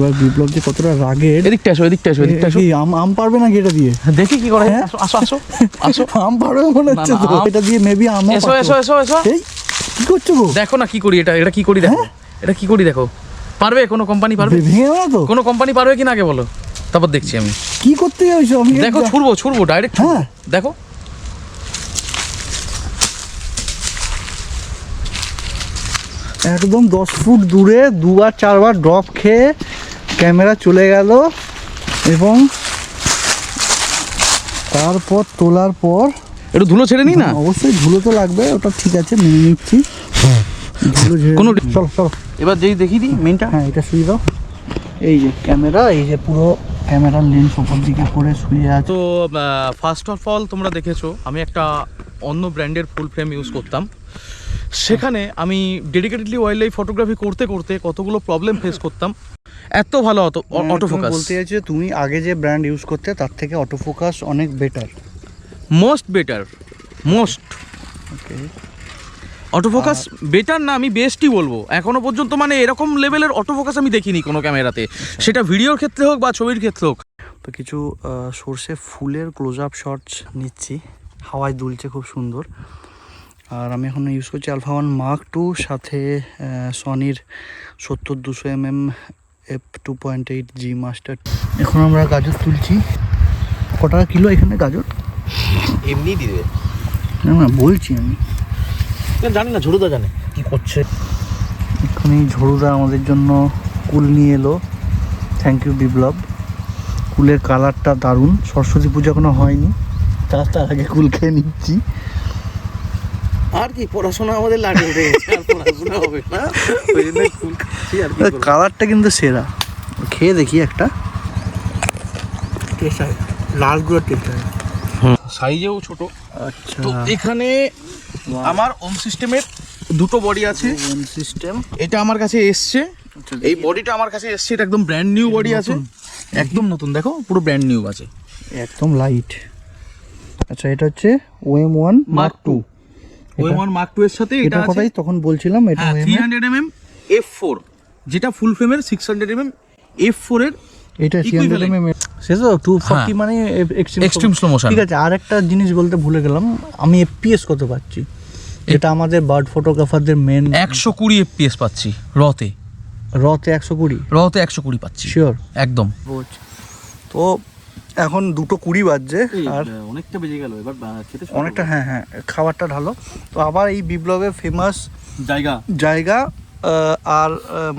এবার বিপ্লব যে কতটা রাগের। এদিকটা এসো, এদিকটা এসো, এদিকটা এসো। আম পারবে নাকি এটা দিয়ে? দেখি কি করে। আসো আসো আসো আসো। আম পারবে মনে হচ্ছে তো। এটা দিয়ে মেবি আম। এসো এসো এসো এসো। এই কি করছো গো? দেখো না কি করি, এটা কি করি দেখো, এটা কি করি দেখো। পারবে কোনো কোম্পানি? পারবে? ভেঙে না তো? কোনো কোম্পানি পারবে কি না আগে বলো, তারপর দেখছি আমি। কি করতে যাইছো? আমি দেখো ছুড়বো ডাইরেক্ট। হ্যাঁ দেখো একদম 10 ফুট দূরে 2-4বার ড্রপ খেয়ে ক্যামেরা চলে গেল এবং তারপর তোলার পর একটু ধুলো ছেড়ে নি না। অবশ্যই ধুলো তো লাগবে, ওটা ঠিক আছে মেনে নিচ্ছি। ধুলো ঝেড়ে কোনো চলো চলো এবার যেই দেখি দিই মেনটা। হ্যাঁ এটা শুয়ে দাও। এই যে ক্যামেরা, এই যে পুরো ক্যামেরার লেন্স ওপর দিকে করে শুয়ে আছে। তো ফার্স্ট অফ অল তোমরা দেখেছো আমি একটা অন্য ব্র্যান্ডের ফুল ফ্রেম ইউজ করতাম। সেখানে আমি ডেডিকেটেডলি ওয়াইল্ড লাইফ ফটোগ্রাফি করতে করতে কতগুলো প্রবলেম ফেস করতাম। এত ভালো অটোফোকাস। বলতে চাইছো তুমি আগে যে ব্র্যান্ড ইউজ করতে তার থেকে অটোফোকাস অনেক বেটার? মোস্ট বেটার, মোস্ট ওকে। অটোফোকাস বেটার না, আমি বেস্টই বলবো এখনো পর্যন্ত। মানে এরকম লেভেলের অটোফোকাস আমি দেখিনি কোনো ক্যামেরাতে, সেটা ভিডিওর ক্ষেত্রে হোক বা ছবির ক্ষেত্রে হোক। তো কিছু সর্ষে ফুলের ক্লোজ আপ শটস নিচ্ছি, হাওয়ায় দুলছে খুব সুন্দর। আর আমি এখন ইউজ করছি আলফা 1 Mark II, সাথে সনির 70-200 f2.8G মাস্টার। এখন আমরা গাজর তুলছি। ক টাকা কিলো এখানে গাজর? এমনি দিয়ে দেবে না না বলছি আমি, জানি না, ঝুড়ুদা জানে কি করছে। এক্ষুনি ঝড়ুদা আমাদের জন্য কুল নিয়ে এলো। থ্যাংক ইউ বিপ্লব। কুলের কালারটা দারুণ। সরস্বতী পুজো এখনো হয়নি, তার আগে কুল খেয়ে নিচ্ছি। আর কি পড়াশোনা আমাদের লাগে উঠে গেছে, আর পড়াশোনা হবে না, ওই জন্য ফুল খাচ্ছি আর কি। কালারটা কিন্তু সেরা। খেয়ে দেখি একটা, টেস্ট হয়, লালগুলো টেস্ট হয়। সাইজেও ছোট। আচ্ছা, তো এখানে আমার ওম সিস্টেমের দুটো বডি আছে। ওম সিস্টেম এটা আমার কাছে এসছে, এই বডিটা আমার কাছে এসছে, এটা একদম ব্র্যান্ড নিউ বডি আছে, একদম নতুন। দেখো পুরো ব্র্যান্ড নিউ আছে, একদম লাইট। আচ্ছা এটা হচ্ছে OM1 Mark II। OM1 Mark II এর সাথে এটা এটা কথাই তখন বলছিলাম, এটা 300mm f4, যেটা ফুল ফ্রেমের 600mm f4 এর এটা 300mm সে তো 240 মানে এক্সট্রিম স্লো মোশন। ঠিক আছে। আর একটা জিনিস বলতে ভুলে গেলাম, আমি FPS কত পাচ্ছি? এটা আমাদের বার্ড ফটোগ্রাফারদের মেন। 120 fps পাচ্ছি রতে। রতে 120? রতে 120 পাচ্ছি শিওর একদম। তো এখন 2:20 বাজছে আর অনেকটা বেজে গেল, এবার খেতে অনেকটা। হ্যাঁ হ্যাঁ, খাবারটা ঢালো। তো আবার এই বিপ্লবের ফেমাস জায়গা আর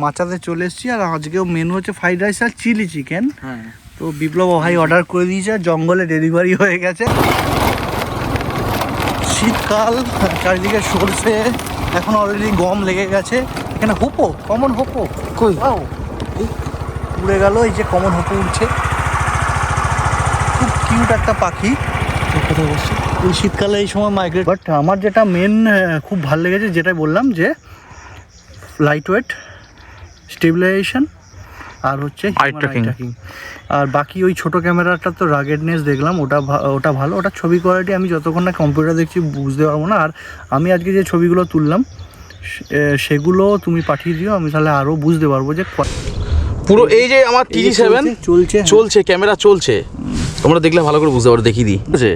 মাচাতে চলে এসেছি। আর আজকেও মেনু হচ্ছে ফ্রাইড রাইস আর চিলি চিকেন। হ্যাঁ, তো বিপ্লব ভাই অর্ডার করে দিয়েছে, জঙ্গলে ডেলিভারি হয়ে গেছে। শীতকাল, চারিদিকে সরষে, এখন অলরেডি গম লেগে গেছে। এখানে হোপো, কমন হোপো কই উড়ে গেল। এই যে কমন হোপো উড়ছে, খুব কিউট একটা পাখি। কথা বলছি ওই শীতকালে এই সময় মাইগ্রেট। বাট আমার যেটা মেন খুব ভালো লেগেছে, যেটা বললাম যে লাইট ওয়েট, স্টেবিলাইজেশন আর হচ্ছে আই ট্র্যাকিং। আর বাকি ওই ছোটো ক্যামেরাটা তো রাগেডনেস দেখলাম, ওটা ভালো। ওটা ছবি কোয়ালিটি আমি যতক্ষণ না কম্পিউটার দেখছি বুঝতে পারবো না। আর আমি আজকে যে ছবিগুলো তুললাম সেগুলো তুমি পাঠিয়ে দিও, আমি তাহলে আরও বুঝতে পারবো যে পুরো এই যে আমার TG7 চলছে, ক্যামেরা চলছে, তোমরা দেখলে ভালো করে বুঝতে পারো। দেখিয়ে দিই, ঠিক আছে?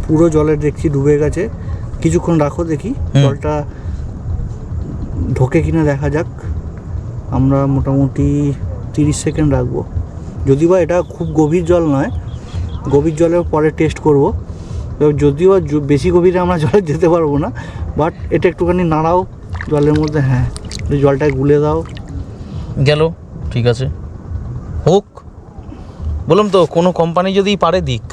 পুরো জলের দেখছি ডুবে গেছে। কিছুক্ষণ রাখো দেখি জলটা ঢোকে কিনা দেখা যাক। আমরা মোটামুটি 30 সেকেন্ড রাখবো। যদি বা এটা খুব গভীর জল নয়, গভীর জলের পরে টেস্ট করব। যদিও বেশি গভীরে আমরা জলে যেতে পারবো না, বাট এটা একটুখানি নাড়াও জলের মধ্যে। হ্যাঁ, জলটায় গুলে দাও। গেল, ঠিক আছে, হোক। বললাম তো কোনো কোম্পানি যদি পারে দিক।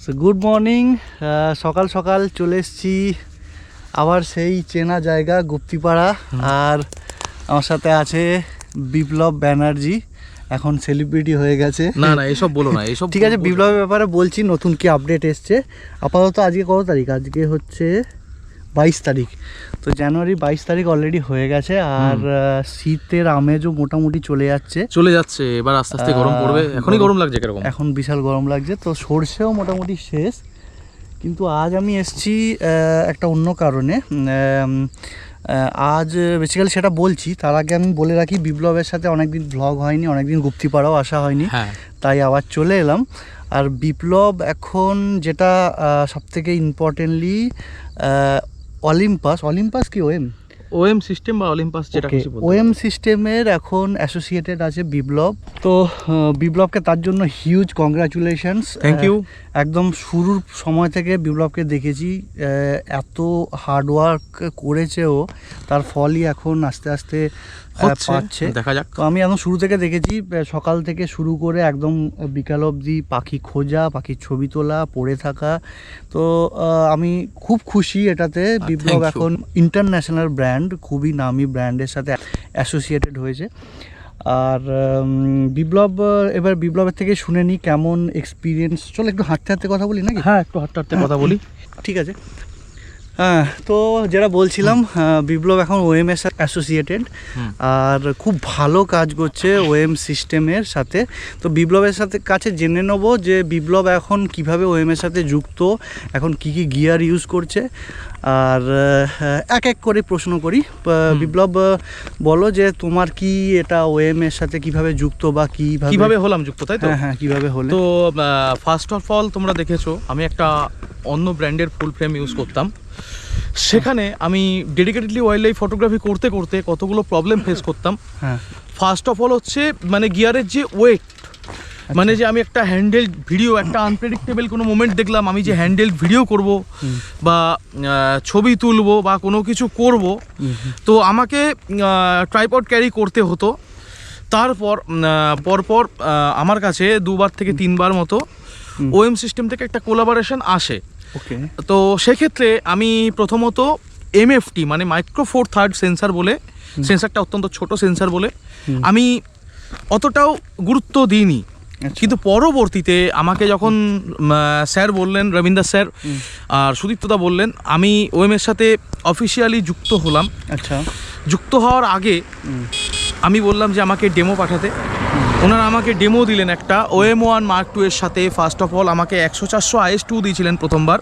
সো গুড মর্নিং, সকাল সকাল চলে এসেছি আবার সেই চেনা জায়গা গুপ্তিপাড়া। আর আমার সাথে আছে বিপ্লব ব্যানার্জি, এখন সেলিব্রিটি হয়ে গেছে। না না এসব বলো না, এসব ঠিক আছে, বিপ্লবের ব্যাপারে বলছি, নতুন কি আপডেট এসছে। আপাতত আজকে কত তারিখ? আজকে হচ্ছে 22 তারিখ। তো জানুয়ারি 22 তারিখ অলরেডি হয়ে গেছে। আর শীতের আমেজও মোটামুটি চলে যাচ্ছে। এবার আস্তে আস্তে গরম পড়বে। এখনই গরম লাগছে কিরকম? এখন বিশাল গরম লাগছে। তো সর্ষেও মোটামুটি শেষ। কিন্তু আজ আমি এসেছি একটা অন্য কারণে। আজ বেসিক্যালি সেটা বলছি, তার আগে আমি বলে রাখি বিপ্লবের সাথে অনেকদিন ব্লগ হয়নি, অনেকদিন গুপ্তিপাড়াও আসা হয়নি, তাই আবার চলে এলাম। আর বিপ্লব এখন যেটা সবথেকে ইম্পর্টেন্টলি অলিম্পাস কি ওএম সিস্টেম বা অলিম্পাস যেটা কিছু বলতে ওএম সিস্টেমের এখন অ্যাসোসিয়েটেড আছে বিপ্লব। তো বিপ্লবকে তার জন্য হিউজ কংগ্রাচুলেশনস, থ্যাংক ইউ। একদম শুরুর সময় থেকে বিপ্লবকে দেখেছি, এত হার্ডওয়ার্ক করেছে ও, তার ফলই এখন আস্তে আস্তে পাচ্ছে, দেখা যাক। তো আমি একদম শুরু থেকে দেখেছি, সকাল থেকে শুরু করে একদম বিকাল অবধি পাখি খোঁজা, পাখির ছবি তোলা, পড়ে থাকা। তো আমি খুব খুশি এটাতে। বিপ্লব এখন ইন্টারন্যাশনাল ব্র্যান্ড, খুবই নামি ব্র্যান্ডের সাথে অ্যাসোসিয়েটেড হয়েছে। আর এবার বিপ্লবের থেকে শুনে নিই কেমন এক্সপিরিয়েন্স। চলো একটু হাঁটতে হাঁটতে কথা বলি নাকি? হ্যাঁ, একটু হাঁটতে হাঁটতে কথা বলি। ঠিক আছে। হ্যাঁ, তো যেটা বলছিলাম, বিপ্লব এখন ওএম এর সাথে অ্যাসোসিয়েটেড আর খুব ভালো কাজ করছে ওএম সিস্টেমের সাথে। তো বিপ্লবের সাথে কাছে জেনে নেবো যে বিপ্লব এখন কিভাবে ওএম এর সাথে যুক্ত, এখন কি কি গিয়ার ইউজ করছে। আর এক এক করে প্রশ্ন করি। বিপ্লব, বলো যে তোমার কি এটা ওএম এর সাথে কিভাবে যুক্ত বা কিভাবে হলাম যুক্ত, তাই তো? হ্যাঁ, কিভাবে হলো? তো ফার্স্ট অফ অল তোমরা দেখেছো আমি একটা অন্য ব্র্যান্ডের ফুল ফ্রেম ইউজ করতাম। সেখানে আমি ডেডিকেটেডলি ওয়াইল্ড লাইফ ফটোগ্রাফি করতে করতে কতগুলো প্রবলেম ফেস করতাম। হ্যাঁ, ফার্স্ট অফ অল হচ্ছে মানে গিয়ারের যে ওয়েট, মানে যে আমি একটা হ্যান্ডেল ভিডিও, একটা আনপ্রেডিক্টেবল কোনো মোমেন্ট দেখলাম, আমি যে হ্যান্ডেল ভিডিও করব বা ছবি তুলবো বা কোনো কিছু করব, তো আমাকে ট্রাইপড ক্যারি করতে হতো। তারপর পরপর আমার কাছে 2বার থেকে 3বার মতো ওএম সিস্টেম থেকে একটা কোলাবোরেশন আসে। ওকে। তো সেক্ষেত্রে আমি প্রথমত এমএফটি মানে মাইক্রো ফোর থার্ড সেন্সার বলে, সেন্সারটা অত্যন্ত ছোট সেন্সার বলে আমি অতটাও গুরুত্ব দিইনি। কিন্তু পরবর্তীতে আমাকে যখন স্যার বললেন, রবীন্দ্র স্যার আর সুদীপ্তদা বললেন, আমি ওএম এর সাথে অফিসিয়ালি যুক্ত হলাম। আচ্ছা। যুক্ত হওয়ার আগে আমি বললাম যে আমাকে ডেমো পাঠাতে। ওনারা আমাকে ডেমো দিলেন একটা OM1 Mark II এর সাথে। ফার্স্ট অফ অল আমাকে 100-400 IS2 দিয়েছিলেন প্রথমবার,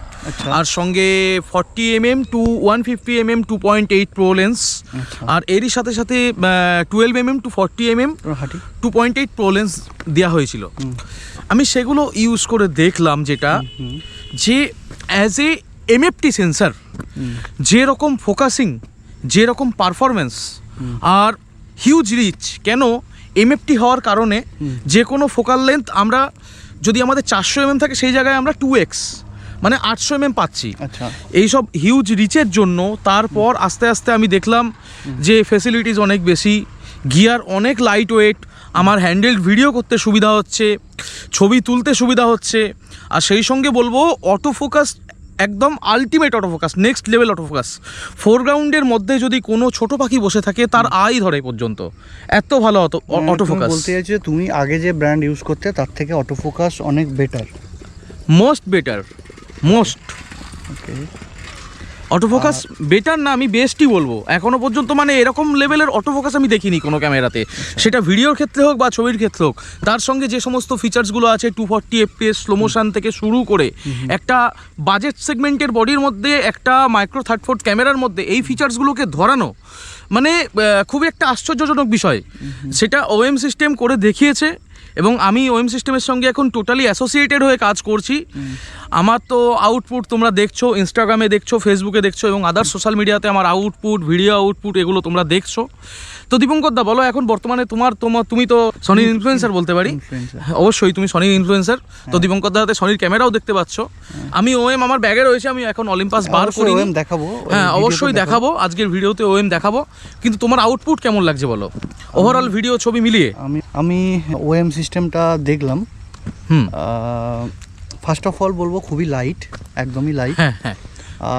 আর সঙ্গে 40mm two 150mm 2.8 pro lens, আর এরই সাথে সাথে 12mm two 40mm 2.8 pro lens দেওয়া হয়েছিল। আমি সেগুলো ইউজ করে দেখলাম যেটা যে অ্যাজ এ এমএফটি সেন্সার যেরকম ফোকাসিং, যেরকম পারফরমেন্স আর হিউজ রিচ, কেন এমএফটি হওয়ার কারণে যে কোনো ফোকাল লেন্থ আমরা যদি আমাদের 400mm থাকে সেই জায়গায় আমরা 2x মানে 800mm পাচ্ছি। এইসব হিউজ রিচের জন্য তারপর আস্তে আস্তে আমি দেখলাম যে ফেসিলিটিস অনেক বেশি, গিয়ার অনেক লাইট ওয়েট, আমার হ্যান্ডেল ভিডিও করতে সুবিধা হচ্ছে, ছবি তুলতে সুবিধা হচ্ছে, আর সেই সঙ্গে বলবো অটো ফোকাস একদম ultimate auto focus, next level auto focus. ফোরগ্রাউন্ডের মধ্যে যদি কোনো ছোট পাখি বসে থাকে তার আই ধরে পর্যন্ত, এত ভালো অটো ফোকাস। বলতে চাইছি তুমি আগে যে ব্র্যান্ড ইউজ করতে তার থেকে অটো ফোকাস অনেক বেটার, মোস্ট বেটার, মোস্ট। ওকে। অটোফোকাস বেটার না, আমি বেস্টই বলবো এখনো পর্যন্ত। মানে এরকম লেভেলের অটোফোকাস আমি দেখিনি কোনো ক্যামেরাতে, সেটা ভিডিওর ক্ষেত্রে হোক বা ছবির ক্ষেত্রে হোক। তার সঙ্গে যে সমস্ত ফিচার্সগুলো আছে 240 FPS স্লো মোশন থেকে শুরু করে একটা বাজেট সেগমেন্টের বডির মধ্যে একটা মাইক্রো 34 ক্যামেরার মধ্যে এই ফিচার্সগুলোকে ধরানো মানে খুবই একটা আশ্চর্যজনক বিষয়। সেটা ওএম সিস্টেম করে দেখিয়েছে এবং আমি ওএম সিস্টেমের সঙ্গে এখন টোটালি অ্যাসোসিয়েটেড হয়ে কাজ করছি। আমার তো আউটপুট তোমরা দেখছো, ইনস্টাগ্রামে দেখছো, ফেসবুকে দেখছো এবং আদার সোশ্যাল মিডিয়াতে আমার আউটপুট, ভিডিও আউটপুট এগুলো তোমরা দেখছো। তো দীপঙ্কর দা বলো, এখন বর্তমানে তুমি তো সনির ইনফ্লুয়েন্সার বলতে পারি, অবশ্যই তুমি সনির ইনফ্লুয়েন্সার। তো দীপঙ্কর দাতে সনির ক্যামেরাও দেখতে পাচ্ছ। আমি ওএম আমার ব্যাগে রয়েছে, আমি এখন অলিম্পাস বার করি, দেখাবো। হ্যাঁ অবশ্যই দেখাবো, আজকের ভিডিওতে ওএম দেখাবো। কিন্তু তোমার আউটপুট কেমন লাগছে বলো, ওভারঅল ভিডিও ছবি মিলিয়ে? আমি ওএম সিস্টেমটা দেখলাম। ফার্স্ট অফ অল বলবো খুবই লাইট, একদমই লাইট। হ্যাঁ হ্যাঁ।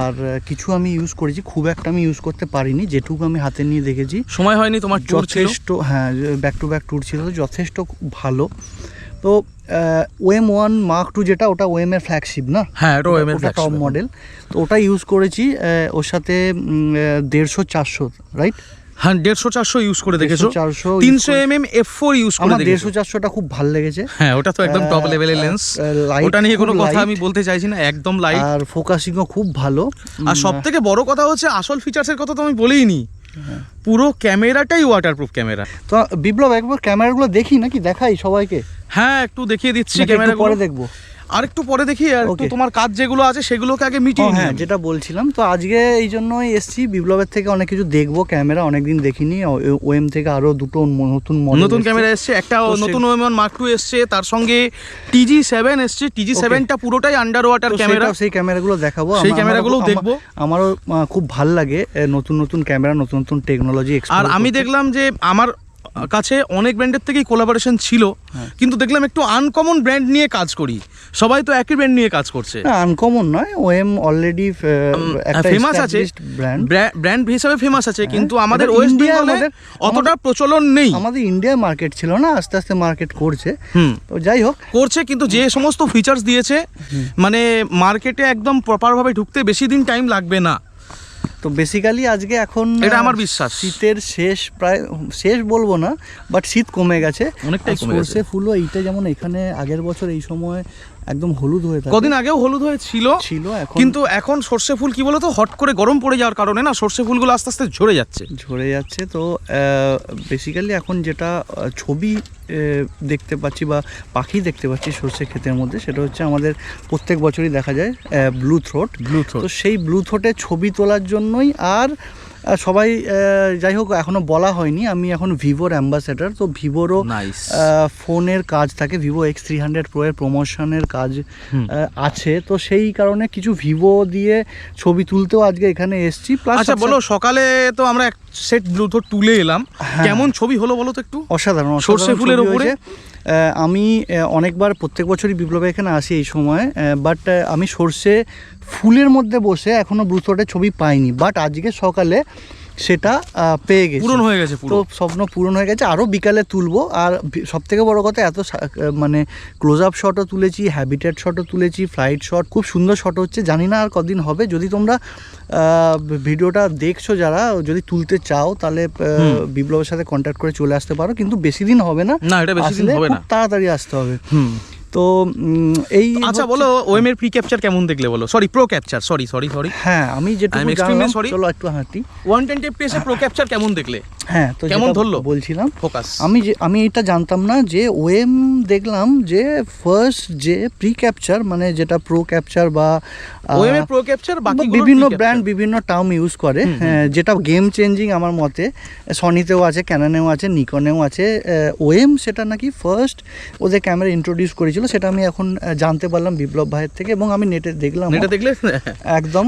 আর কিছু আমি ইউজ করেছি, খুব একটা আমি ইউজ করতে পারিনি, যেটুকু আমি হাতে নিয়ে দেখেছি। সময় হয়নি তোমার, ট্যুর ছিল। যথেষ্ট, হ্যাঁ ব্যাক টু ব্যাক ট্যুর ছিল, যথেষ্ট ভালো। তো OM1 Mark II যেটা, ওটা OM এর ফ্ল্যাগশিপ না? হ্যাঁ, এটা OM এর ওটা টপ মডেল। তো ওটা ইউজ করেছি, ওর সাথে 150-400, রাইট? হ্যাঁ, 150-400 ইউজ করে দেখেছো। 400 300 mm f4 ইউজ করে আমার দেখেছো। 150-400টা খুব ভালো লেগেছে। হ্যাঁ, ওটা তো একদম টপ লেভেলের লেন্স, ওটা নিয়ে কোনো কথা আমি বলতে চাইছি না, একদম লাইট। আর ফোকাসিংও খুব ভালো। আর সবথেকে বড় কথা হচ্ছে আসল ফিচার্সের কথা তো আমি বলিনি, পুরো ক্যামেরাটাই ওয়াটারপ্রুফ ক্যামেরা। তো বিপ্লব, একবার ক্যামেরাগুলো দেখি নাকি, দেখাই সবাইকে? হ্যাঁ, একটু দেখিয়ে দিচ্ছি নাকি একটু ক্যামেরাগুলো। পরে দেখবো? আর একটু পরে দেখি, আর একটু Okay. তোমার কাজ যেগুলো আছে সেগুলোকে আগে মিটিয়ে হ্যাঁ, নিই। যেটা বলছিলাম, তো আজকে এই জন্যই এসছি, বিপ্লবের থেকে অনেক কিছু দেখবো ক্যামেরা, অনেকদিন দেখিনি। OM থেকে আরো দুটো নতুন মডেল, নতুন ক্যামেরা এসছে, একটা নতুন OM1 Mark II এসছে, তার সঙ্গে TG7 এসছে। TG7টা পুরোটাই আন্ডার ওয়াটার ক্যামেরা, সেই ক্যামেরাগুলো দেখাবো, সেই ক্যামেরাগুলো দেখবো। আমারও খুব ভালো লাগে নতুন নতুন ক্যামেরা, নতুন নতুন টেকনোলজি। আর আমি দেখলাম যে আমার কাছে অনেক ব্র্যান্ডের থেকেই কোলাবোরেশন ছিল, কিন্তু দেখলাম একটু আনকমন ব্র্যান্ড নিয়ে কাজ করি, সবাই তো একই ব্র্যান্ড নিয়ে কাজ করছে। আনকমন নয়, OM অলরেডি একটা ফেমাস আছে, ব্র্যান্ড হিসেবে ফেমাস আছে, কিন্তু আমাদের ওয়েস্ট বেঙ্গলে অতটা প্রচলন নেই। আমাদের ইন্ডিয়া মার্কেট ছিল না, আস্তে আস্তে মার্কেট করছে। তো যাই হোক, করছে, কিন্তু যে সমস্ত ফিচার্স দিয়েছে, মানে মার্কেটে একদম প্রপারভাবে ঢুকতে বেশি দিন টাইম লাগবে না। তো বেসিক্যালি আজকে এখন এটা আমার বিশ্বাস, শীতের শেষ, প্রায় শেষ বলবো না, বাট শীত কমে গেছে, অনেকটাই কমে গেছে। সর্ষে ফুলও এইটা, যেমন এখানে আগের বছর এই সময় একদম হলুদ হয়ে থাকে, কদিন আগেও হলুদ হয়ে ছিল, কিন্তু এখন সর্ষে ফুল কি বলতো, হট করে গরম পড়ে যাওয়ার কারণে না সর্ষে ফুলগুলো আস্তে আস্তে ঝরে যাচ্ছে। তো বেসিক্যালি এখন যেটা ছবি দেখতে পাচ্ছি বা পাখি দেখতে পাচ্ছি সর্ষে ক্ষেতের মধ্যে, সেটা হচ্ছে আমাদের প্রত্যেক বছরই দেখা যায় ব্লু থ্রোট। তো সেই ব্লু থ্রোটের ছবি তোলার জন্যই, আর সবাই, যাই হোক, এখনো বলা হয়নি, আমি এখন ভিভোর অ্যাম্বাসেডার। তো ভিভোরও ফোনের কাজ থাকে, ভিভো X300 Pro এর প্রমোশনের কাজ আছে, তো সেই কারণে কিছু ভিভো দিয়ে ছবি তুলতেও আজকে এখানে এসেছি। আচ্ছা বলো, সকালে তো আমরা এক সেট ব্লুথ তুলে এলাম, কেমন ছবি হলো বলো তো একটু? অসাধারণ, সর্ষে ফুলের উপরে। আমি অনেকবার প্রত্যেক বছরই বিপ্লবে এখানে আসি এই সময়, বাট আমি সর্ষে ফুলের মধ্যে বসে এখনো ব্লু থ্রোটের ছবি পাইনি, বাট আজকে সকালে সেটা পেয়ে গেছি, পূরণ হয়ে গেছে। তো স্বপ্ন পূরণ হয়ে গেছে। আরও বিকালে তুলবো। আর সব থেকে বড়ো কথা, এত মানে ক্লোজ আপ শটও তুলেছি, হ্যাবিটেট শটও তুলেছি, ফ্লাইট শট, খুব সুন্দর শট হচ্ছে। জানি না আর কদিন হবে। যদি তোমরা ভিডিওটা দেখছো, যারা যদি তুলতে চাও, তাহলে বিপ্লবের সাথে কন্ট্যাক্ট করে চলে আসতে পারো, কিন্তু বেশি দিন হবে না, এটা বেশি দিন হবে না, তাড়াতাড়ি আসতে হবে। তো এই, আচ্ছা বলো, OM এর প্রি ক্যাপচার কেমন দেখলে বলো? Sorry, pro capture, sorry. হ্যাঁ, আমি যেটুকু জানলাম, চলো একটু হাঁটি। 120 fps এর প্রো ক্যাপচার কেমন দেখলে? হ্যাঁ, তো কেমন ধরলো বলছিলাম, ফোকাস। আমি এটা জানতাম না যে OM, দেখলাম যে ফার্স্ট যে প্রি ক্যাপচার, মানে যেটা প্রো ক্যাপচার বা OM এর প্রো ক্যাপচার, বাকি বিভিন্ন ব্র্যান্ড বিভিন্ন টার্ম ইউজ করে, যেটা গেম চেঞ্জিং আমার মতে। সনিতেও আছে, ক্যাননেও আছে, নিকনেও আছে। OM সেটা নাকি ফার্স্ট ওদের ক্যামেরা ইন্ট্রোডিউস করেছিল, সেটা আমি এখন জানতে পারলাম বিপ্লব ভাইয়ের থেকে, এবং আমি নেটে দেখলাম। দেখলে একদম।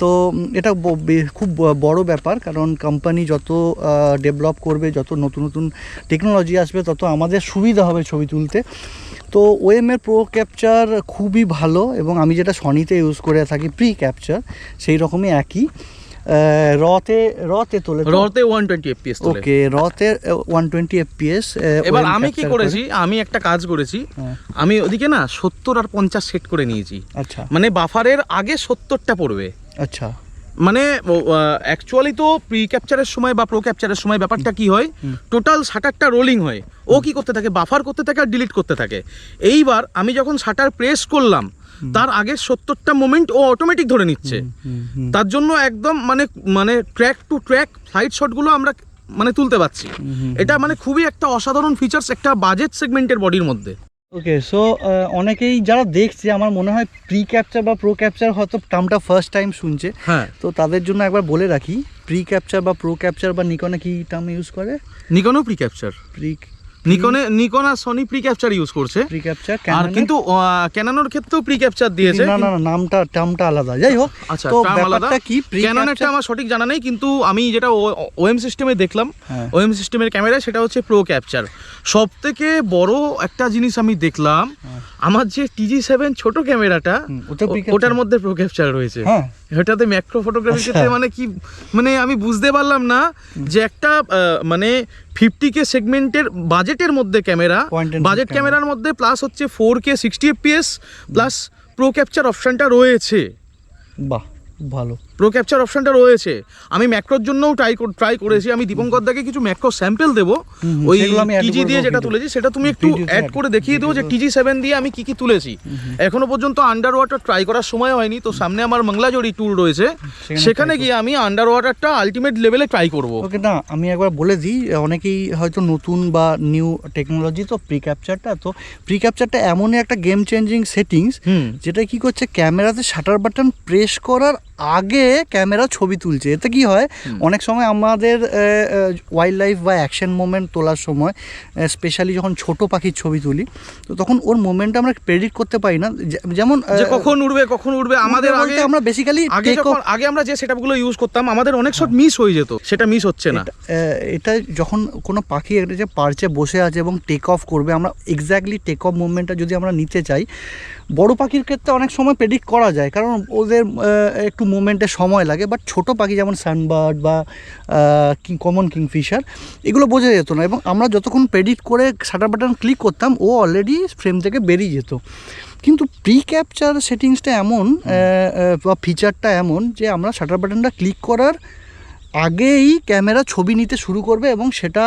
তো এটা খুব বড় ব্যাপার, কারণ কোম্পানি যত ডেভেলপ করবে, যত নতুন নতুন টেকনোলজি আসবে, তত আমাদের সুবিধা হবে ছবি তুলতে। তো OM এর প্রো ক্যাপচার খুবই ভালো, এবং আমি যেটা সনিতে ইউজ করে থাকি প্রি ক্যাপচার, সেই রকমই একই। রতে তোলে, 120 fps তোলে। ওকে, রতে 120 fps। এবার আমি কি করেছি, আমি একটা কাজ করেছি, আমি ওদিকে না 70 আর 50 সেট করে নিয়েছি। আচ্ছা, মানে বাফারের আগে 70টা পড়বে। আচ্ছা, মানে অ্যাকচুয়ালি তো প্রি ক্যাপচারের সময় বা প্রো ক্যাপচারের সময় ব্যাপারটা কি হয়, টোটাল শাটারটা রোলিং হয়, ও কি করতে থাকে, বাফার করতে থাকে আর ডিলিট করতে থাকে। এইবার আমি যখন শাটার প্রেস করলাম, তার আগের 70টা মোমেন্ট ও অটোমেটিক ধরে নিচ্ছে। তার জন্য একদম মানে ট্র্যাক টু ট্র্যাক ফ্লাইট শটগুলো আমরা মানে তুলতে পারছি। এটা মানে খুবই একটা অসাধারণ ফিচার্স একটা বাজেট সেগমেন্টের বডির মধ্যে। ওকে, সো অনেকেই যারা দেখছে, আমার মনে হয় প্রি ক্যাপচার বা প্রো ক্যাপচার হয়তো টার্মটা ফার্স্ট টাইম শুনছে। হ্যাঁ, তো তাদের জন্য একবার বলে রাখি, প্রি ক্যাপচার বা প্রো ক্যাপচার বা নিকনে কি টার্ম ইউজ করে? নিকনও প্রি ক্যাপচার, নিকন আর সনি প্রি ক্যাপচার ইউজ করছে, প্রি ক্যাপচার। আর কিন্তু ক্যাননের ক্ষেত্রেও প্রি ক্যাপচার দিয়েছে। না টার্মটা আলাদা, যাই হোক। আচ্ছা, তো টার্ম আলাদা। ব্যাপারটা কি, ক্যাননেরটা আমার সঠিক জানা নেই, কিন্তু আমি যেটা ওএম সিস্টেমে দেখলাম, ওএম সিস্টেমের ক্যামেরা, সেটা হচ্ছে প্রো ক্যাপচার। সবথেকে বড় একটা জিনিস আমি দেখলাম, আমার যে TG7 ছোট ক্যামেরাটা, ওটার মধ্যে প্রো ক্যাপচার রয়েছে। ওটাতে ম্যাক্রো ফটোগ্রাফির ক্ষেত্রে মানে কি, মানে আমি বুঝতে পারলাম না যে একটা মানে 50K সেগমেন্টের বাজেটের মধ্যে ক্যামেরা, বাজেট ক্যামেরার মধ্যে প্লাস হচ্ছে 4K 60 fps plus pro capture অপশনটা রয়েছে। বাহ, ভালো। প্রো ক্যাপচার অপশনটা রয়েছে। আমি ম্যাক্রোর জন্যও ট্রাই করেছি। আমি দীপঙ্কর দাকে কিছু ম্যাক্রো স্যাম্পল দেবো, ওই TG দিয়ে যেটা তুলেছি সেটা তুমি একটু অ্যাড করে দেখিয়ে দেবো যে TG7 দিয়ে আমি কি তুলেছি। এখনো পর্যন্ত আন্ডার ওয়াটার ট্রাই করার সময় হয়নি, তো সামনে আমার মংলাজোড়ি ট্যুর রয়েছে, সেখানে গিয়ে আমি আন্ডার ওয়াটারটা আলটিমেট লেভেলে ট্রাই করবো। ওকে, না আমি একবার বলে দিই, অনেকেই হয়তো নতুন বা নিউ টেকনোলজি, তো প্রি ক্যাপচারটা এমনই একটা গেম চেঞ্জিং সেটিংস, যেটা কি করছে, ক্যামেরাতে শাটার বাটন প্রেস করার আগে ক্যামেরা ছবি তুলছে। এতে কি হয়, অনেক সময় আমাদের ওয়াইল্ড লাইফ বা অ্যাকশন মোমেন্ট তোলার সময়, স্পেশালি যখন ছোট পাখির ছবি তুলি, তো তখন ওর মোমেন্টটা আমরা প্রেডিক্ট করতে পারি না, যেমন কখন উড়বে। আমাদের আগে আমরা বেসিক্যালি আগে আমরা যে সেটআপগুলো ইউজ করতাম, আমাদের অনেক শট মিস হয়ে যেত, সেটা মিস হচ্ছে না। এটা যখন কোনো পাখি একটা যে পার্চে বসে আছে এবং টেক অফ করবে, আমরা এক্স্যাক্টলি টেক অফ মুভমেন্টটা যদি আমরা নিতে চাই, বড় পাখির ক্ষেত্রে অনেক সময় প্রেডিক্ট করা যায়, কারণ ওদের একটু মুভমেন্টের সময় লাগে। বাট ছোট পাখি যেমন সানবার্ড বা কমন কিংফিশার, এগুলো বোঝা যেত না, এবং আমরা যতক্ষণ প্রেডিক্ট করে শাটার বাটন ক্লিক করতাম, ও অলরেডি ফ্রেম থেকে বেরিয়ে যেত। কিন্তু প্রি ক্যাপচার সেটিংসটা এমন বা ফিচারটা এমন যে আমরা শাটার বাটনটা ক্লিক করার আগেই ক্যামেরা ছবি নিতে শুরু করবে, এবং সেটা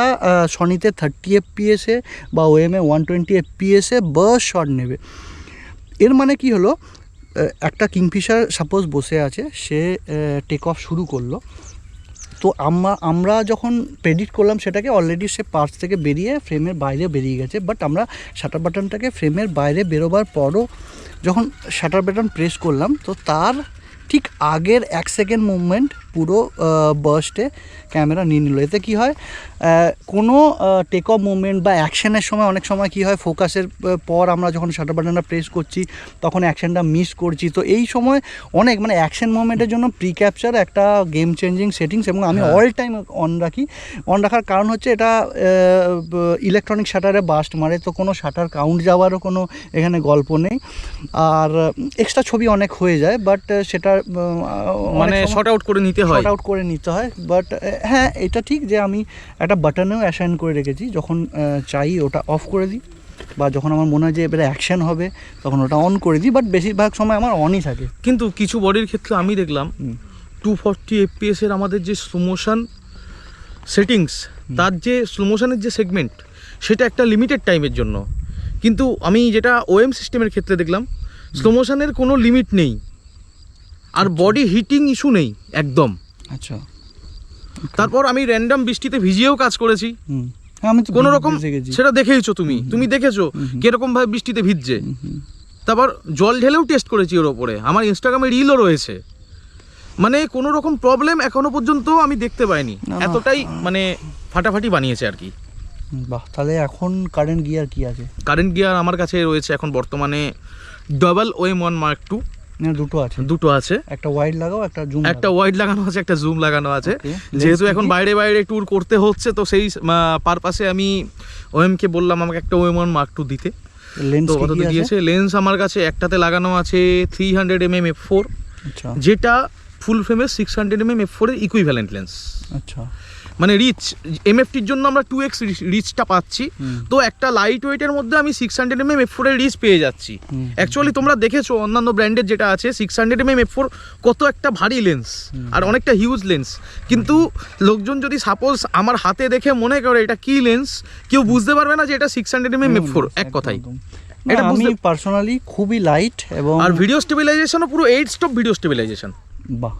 সনিতে 30 fps-এ বা ওএমে 120 fps-এ বার্স্ট শট নেবে। এর মানে কি হলো, একটা কিংফিশার সাপোজ বসে আছে, সে টেক অফ শুরু করলো, তো আমরা যখন প্রেডিক্ট করলাম সেটাকে, অলরেডি সে পার্স থেকে বেরিয়ে ফ্রেমের বাইরে বেরিয়ে গেছে। বাট আমরা শাটার বাটনটাকে ফ্রেমের বাইরে বেরোবার পরও যখন শাটার বাটন প্রেস করলাম, তো তার ঠিক আগের 1 সেকেন্ড মুভমেন্ট পুরো বার্স্টে ক্যামেরা নিয়ে নিল। এতে কী হয়, কোনো টেক অফ মুভমেন্ট বা অ্যাকশনের সময় অনেক সময় কী হয়, ফোকাসের পর আমরা যখন শাটার বাটনটা প্রেস করছি তখন অ্যাকশনটা মিস করছি। তো এই সময় অনেক মানে অ্যাকশন মুভমেন্টের জন্য প্রি ক্যাপচার একটা গেম চেঞ্জিং সেটিংস, এবং আমি অল টাইম অন রাখার কারণ হচ্ছে, এটা ইলেকট্রনিক শাটারে বাস্ট মারে, তো কোনো শাটার কাউন্ট যাওয়ারও কোনো এখানে গল্প নেই, আর এক্সট্রা ছবি অনেক হয়ে যায়। বাট সেটা মানে শর্ট আউট করে নিতে হয়। বাট হ্যাঁ, এটা ঠিক যে আমি একটা বাটনেও অ্যাসাইন করে রেখেছি, যখন চাই ওটা অফ করে দিই, বা যখন আমার মনে হয় যে এবারে অ্যাকশন হবে তখন ওটা অন করে দিই। বাট বেশিরভাগ সময় আমার অনই থাকে। কিন্তু কিছু বডির ক্ষেত্রে আমি দেখলাম 240 fps-এর আমাদের যে স্লো মোশন সেটিংস, তার যে স্লো মোশনের যে সেগমেন্ট, সেটা একটা লিমিটেড টাইমের জন্য। কিন্তু আমি যেটা ওএম সিস্টেমের ক্ষেত্রে দেখলাম, স্লো মোশনের কোনো লিমিট নেই, আর বডি হিটিং ইস্যু নেই একদম। আচ্ছা, তারপর আমি র্যান্ডম বৃষ্টিতে ভিজিয়েও কাজ করেছি, আমি কোনো রকম, সেটা দেখেইছো তুমি দেখেছো কিরকম ভাবে বৃষ্টিতে ভিজছে। তারপর জল ঢেলেও টেস্ট করেছি ওর ওপরে, আমার ইনস্টাগ্রামে রিলও রয়েছে। মানে কোনো রকম প্রবলেম এখনো পর্যন্ত আমি দেখতে পাইনি, এতটাই মানে ফাটাফাটি বানিয়েছে আর কি। বাহ, তাহলে এখন কারেন্ট গিয়ার কি আছে? কারেন্ট গিয়ার আমার কাছে রয়েছে এখন বর্তমানে ডাবল OM1 Mark II, দুটো আছে। একটা ওয়াইড লাগানো আছে, একটা জুম লাগানো আছে। যেহেতু এখন বাইরে ট্যুর করতে হচ্ছে, তো সেই পারপাসে আমি ওএমকে বললাম আমাকে একটা OM1 Mark II দিতে। তো ওটাতে দিয়েছে। লেন্স আমার কাছে একটাতে লাগানো আছে 300mm f4, যেটা ফুল ফ্রেমের 600mm f4 এর ইকুইভ্যালেন্ট লেন্স। আচ্ছা, মানে রিচ MFটির জন্য আমরা 2x রিচটা পাচ্ছি, তো একটা লাইট ওয়েটের মধ্যে আমি 600mm f4 এর রিচ পেয়ে যাচ্ছি। অ্যাকচুয়ালি তোমরা দেখেছো অন্যান্য ব্র্যান্ডের যেটা আছে 600mm f4 কত একটা ভারী লেন্স আর অনেকটা হিউজ লেন্স, কিন্তু লোকজন যদি সাপোজ আমার হাতে দেখে মনে করে এটা কি লেন্স, কেউ বুঝতে পারবে না যে এটা 600mm f4, এক কথাই। এটা আমি পার্সোনালি খুবই লাইট, এবং আর ভিডিও স্টেবিলাইজেশনও পুরো 8 স্টপ ভিডিও স্টেবিলাইজেশন। বাহ,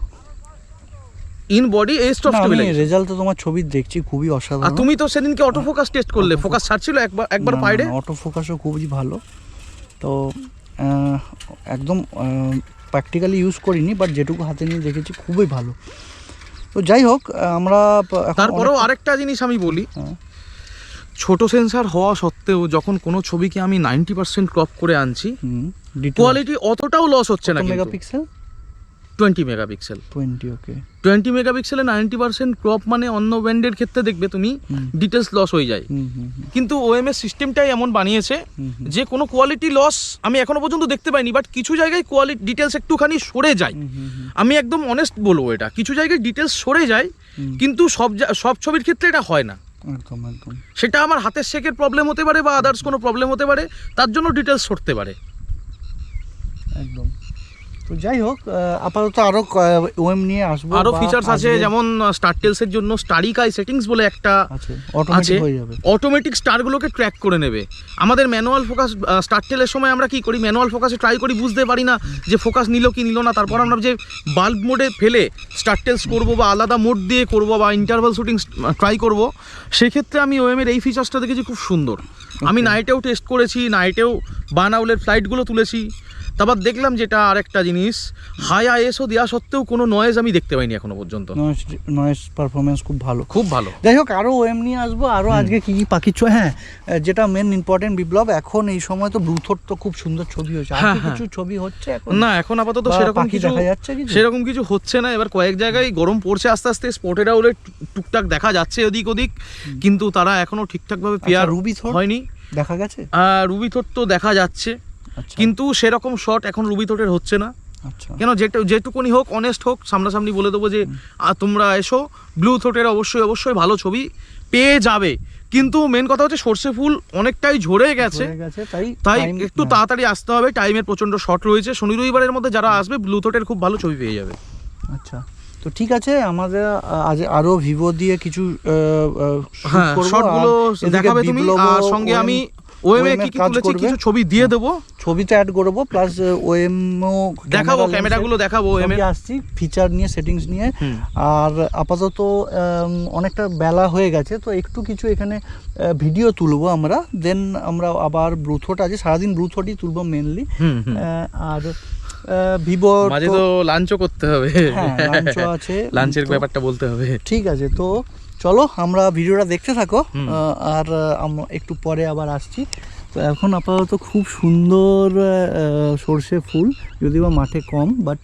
ইন বডি এই স্টপ স্টেবিলাইজেশন। রেজাল্ট তো তোমার ছবি দেখছি খুবই অসাধারণ। আর তুমি তো সেদিনকে অটো ফোকাস টেস্ট করলে, ফোকাস ছাড়ছিল একবার পাইডে। অটো ফোকাসও খুবই ভালো। তো একদম প্র্যাকটিক্যালি ইউজ করিনি, বাট যেটুকু হাতে নিয়ে দেখেছি খুবই ভালো। তো যাই হোক, আমরা তারপরেও আরেকটা জিনিস আমি বলি, ছোট সেন্সার হওয়া সত্ত্বেও যখন কোনো ছবিকে আমি 90% ক্রপ করে আনছি, কোয়ালিটি অতটাও লস হচ্ছে না। Megapixel 20 megapixel. 20, ওকে। 20 মেগাপিক্সেলে 90% ক্রপ মানে অন্য ব্র্যান্ডের ক্ষেত্রে দেখবে তুমি ডিটেলস লস হয়ে যায়। কিন্তু ওএমএস সিস্টেমটাই এমন বানিয়েছে যে কোনো কোয়ালিটি লস আমি এখনো পর্যন্ত দেখতে পাইনি, বাট কিছু জায়গায় কোয়ালিটি ডিটেলস একটুখানি সরে যায়। আমি একদম অনেস্ট বলবো, এটা কিছু জায়গায় ডিটেলস সরে যায়, কিন্তু সব ছবির ক্ষেত্রে এটা হয় না। একদম একদম। সেটা আমার হাতের শেকের প্রবলেম হতে পারে বা আদার্স কোনো প্রবলেম হতে পারে, তার জন্য ডিটেলস সরতে পারে। একদম। তো যাই হোক, আপাতত আরো ওএম নিয়ে আসবো, আরো ফিচার্স আছে, যেমন স্টারটেলস এর জন্য স্টারিকাই সেটিংস বলে একটা আছে, অটোমেটিক হয়ে যাবে, অটোমেটিক স্টারগুলোকে ট্র্যাক করে নেবে। আমাদের ম্যানুয়াল ফোকাস স্টারটেলের সময় আমরা কি করি, ম্যানুয়াল ফোকাসে ট্রাই করি, বুঝতে পারি না যে ফোকাস নিল কি নিল না, তারপর আমরা যে বাল্ব মোডে ফেলে স্টারটেলস করব বা আলাদা মোড দিয়ে করব বা ইন্টারভাল শুটিং ট্রাই করব, সেক্ষেত্রে আমি ওএম এর এই ফিচার্সটা দেখেছি খুব সুন্দর। আমি নাইটেও টেস্ট করেছি, নাইটেও বানাউলের ফ্লাইটগুলো তুলেছি। তারপর দেখলাম যেটা আরেকটা জিনিস, হাই আইএসও দেওয়া সত্ত্বেও কোনো নয়েজ আমি দেখতে পাইনি এখনো পর্যন্ত। নয়েজ পারফরমেন্স খুব ভালো, খুব ভালো। যাই হোক, আরও ওএম নিয়ে আসবো, আরও আজকে কী কী পাখি হ্যাঁ, যেটা মেন ইম্পর্টেন্ট বিপ্লব, এখন এই সময় তো ব্লুথোট তো খুব সুন্দর ছবি হচ্ছে, আর কিছু ছবি হচ্ছে এখন না, এখন আপাতত সেরকম কিছু দেখা যাচ্ছে, সেরকম কিছু হচ্ছে না। এবার কয়েক জায়গায় গরম পড়ছে আস্তে আস্তে, স্পটেড আউলে টুকটাক দেখা যাচ্ছে ওদিক ওদিক, কিন্তু তারা এখনো ঠিকঠাকভাবে পেয়ার হয়নি। দেখা গেছে রুবি থোট তো দেখা যাচ্ছে, কিন্তু সেরকম শট এখন রুবি থোটের হচ্ছে না। কেন, যেটুকুনি হোক, অনেস্ট হোক, সামনাসামনি বলে দেবো যে তোমরা এসো, ব্লু থোটের অবশ্যই ভালো ছবি পেয়ে যাবে। কিন্তু মেন কথা হচ্ছে সর্ষে ফুল অনেকটাই ঝরে গেছে, তাই একটু তাড়াতাড়ি আসতে হবে, টাইমের প্রচন্ড শর্ট রয়েছে। শনি রবিবারের মধ্যে যারা আসবে ব্লু থোটের খুব ভালো ছবি পেয়ে যাবে। আচ্ছা, তো ঠিক আছে, আমাদের আজ আরো ভিভো দিয়ে কিছু শটগুলো দেখাবে তুমি, আর সঙ্গে আমি ওএম এ কি কি তুলেছি কিছু ছবি দিয়ে দেবো, ছবিতে অ্যাড করবো, প্লাস ওএম ও দেখাবো, ক্যামেরাগুলো দেখাবো, ওএম এ আসছি ফিচার নিয়ে, সেটিংস নিয়ে। আর আপাতত অনেকটা বেলা হয়ে গেছে, তো একটু কিছু এখানে ভিডিও তুলবো আমরা, দেন আমরা আবার ব্লুথোট আছে, সারাদিন ব্লুথোটই তুলবো মেনলি। আর ভিভো মাঝে তো লাঞ্চও করতে হবে, লাঞ্চও আছে, লাঞ্চের ব্যাপারটা বলতে হবে। ঠিক আছে, তো চলো আমরা ভিডিওটা দেখতে থাকো, আর আমরা একটু পরে আবার আসছি। তো এখন আপাতত খুব সুন্দর সর্ষে ফুল, যদিও বা মাঠে কম, বাট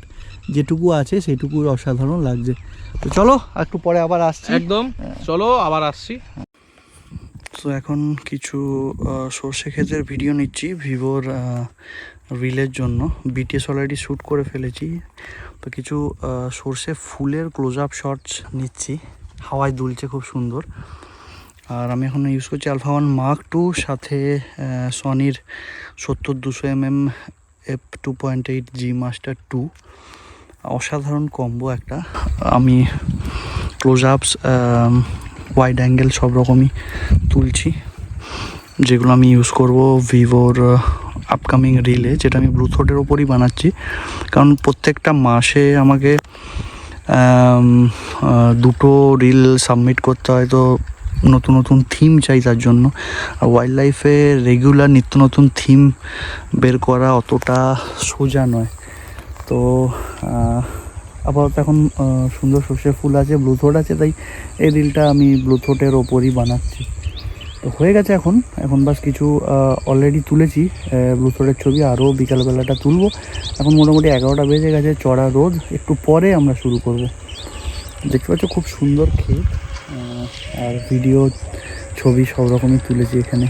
যেটুকু আছে সেটুকু অসাধারণ লাগছে। তো চলো একটু পরে আবার আসছি, একদম চলো আবার আসছি। তো এখন কিছু সর্ষে ক্ষেতের ভিডিও নিচ্ছি ভিভোর রিলের জন্য, বিটিএস অলরেডি শ্যুট করে ফেলেছি, তো কিছু সর্ষে ফুলের ক্লোজ আপ শটস নিচ্ছি, হাওয়ায় দুলছে খুব সুন্দর। আর আমি এখন ইউজ করছি আলফা 1 Mark II, সাথে সনির 70-200mm f2.8 G Master 2, অসাধারণ কম্বো একটা। আমি ক্লোজ আপস, ওয়াইড অ্যাঙ্গেল সব রকমই তুলছি, যেগুলো আমি ইউজ করব ভিভোর আপকামিং রিলে, যেটা আমি ব্লুথোটের ওপরই বানাচ্ছি, কারণ প্রত্যেকটা মাসে আমাকে দুটো রিল সাবমিট করতে হয়, তো নতুন নতুন থিম চাই তার জন্য। আর ওয়াইল্ড লাইফে রেগুলার নিত্য নতুন থিম বের করা অতটা সোজা নয়। তো আপাতত এখন সুন্দর সর্ষে ফুল আছে, ব্লুথোট আছে, তাই এই রিলটা আমি ব্লুথোটের ওপরই বানাচ্ছি। তো হয়ে গেছে, এখন বাস কিছু অলরেডি তুলেছি ব্লুথোটের ছবি, আরও বিকালবেলাটা তুলবো। এখন মোটামুটি 11টা বেজে গেছে, চড়া রোদ, একটু পরে আমরা শুরু করব। দেখতে পাচ্ছ খুব সুন্দর ক্ষেত, আর ভিডিও ছবি সব রকমই তুলেছি এখানে।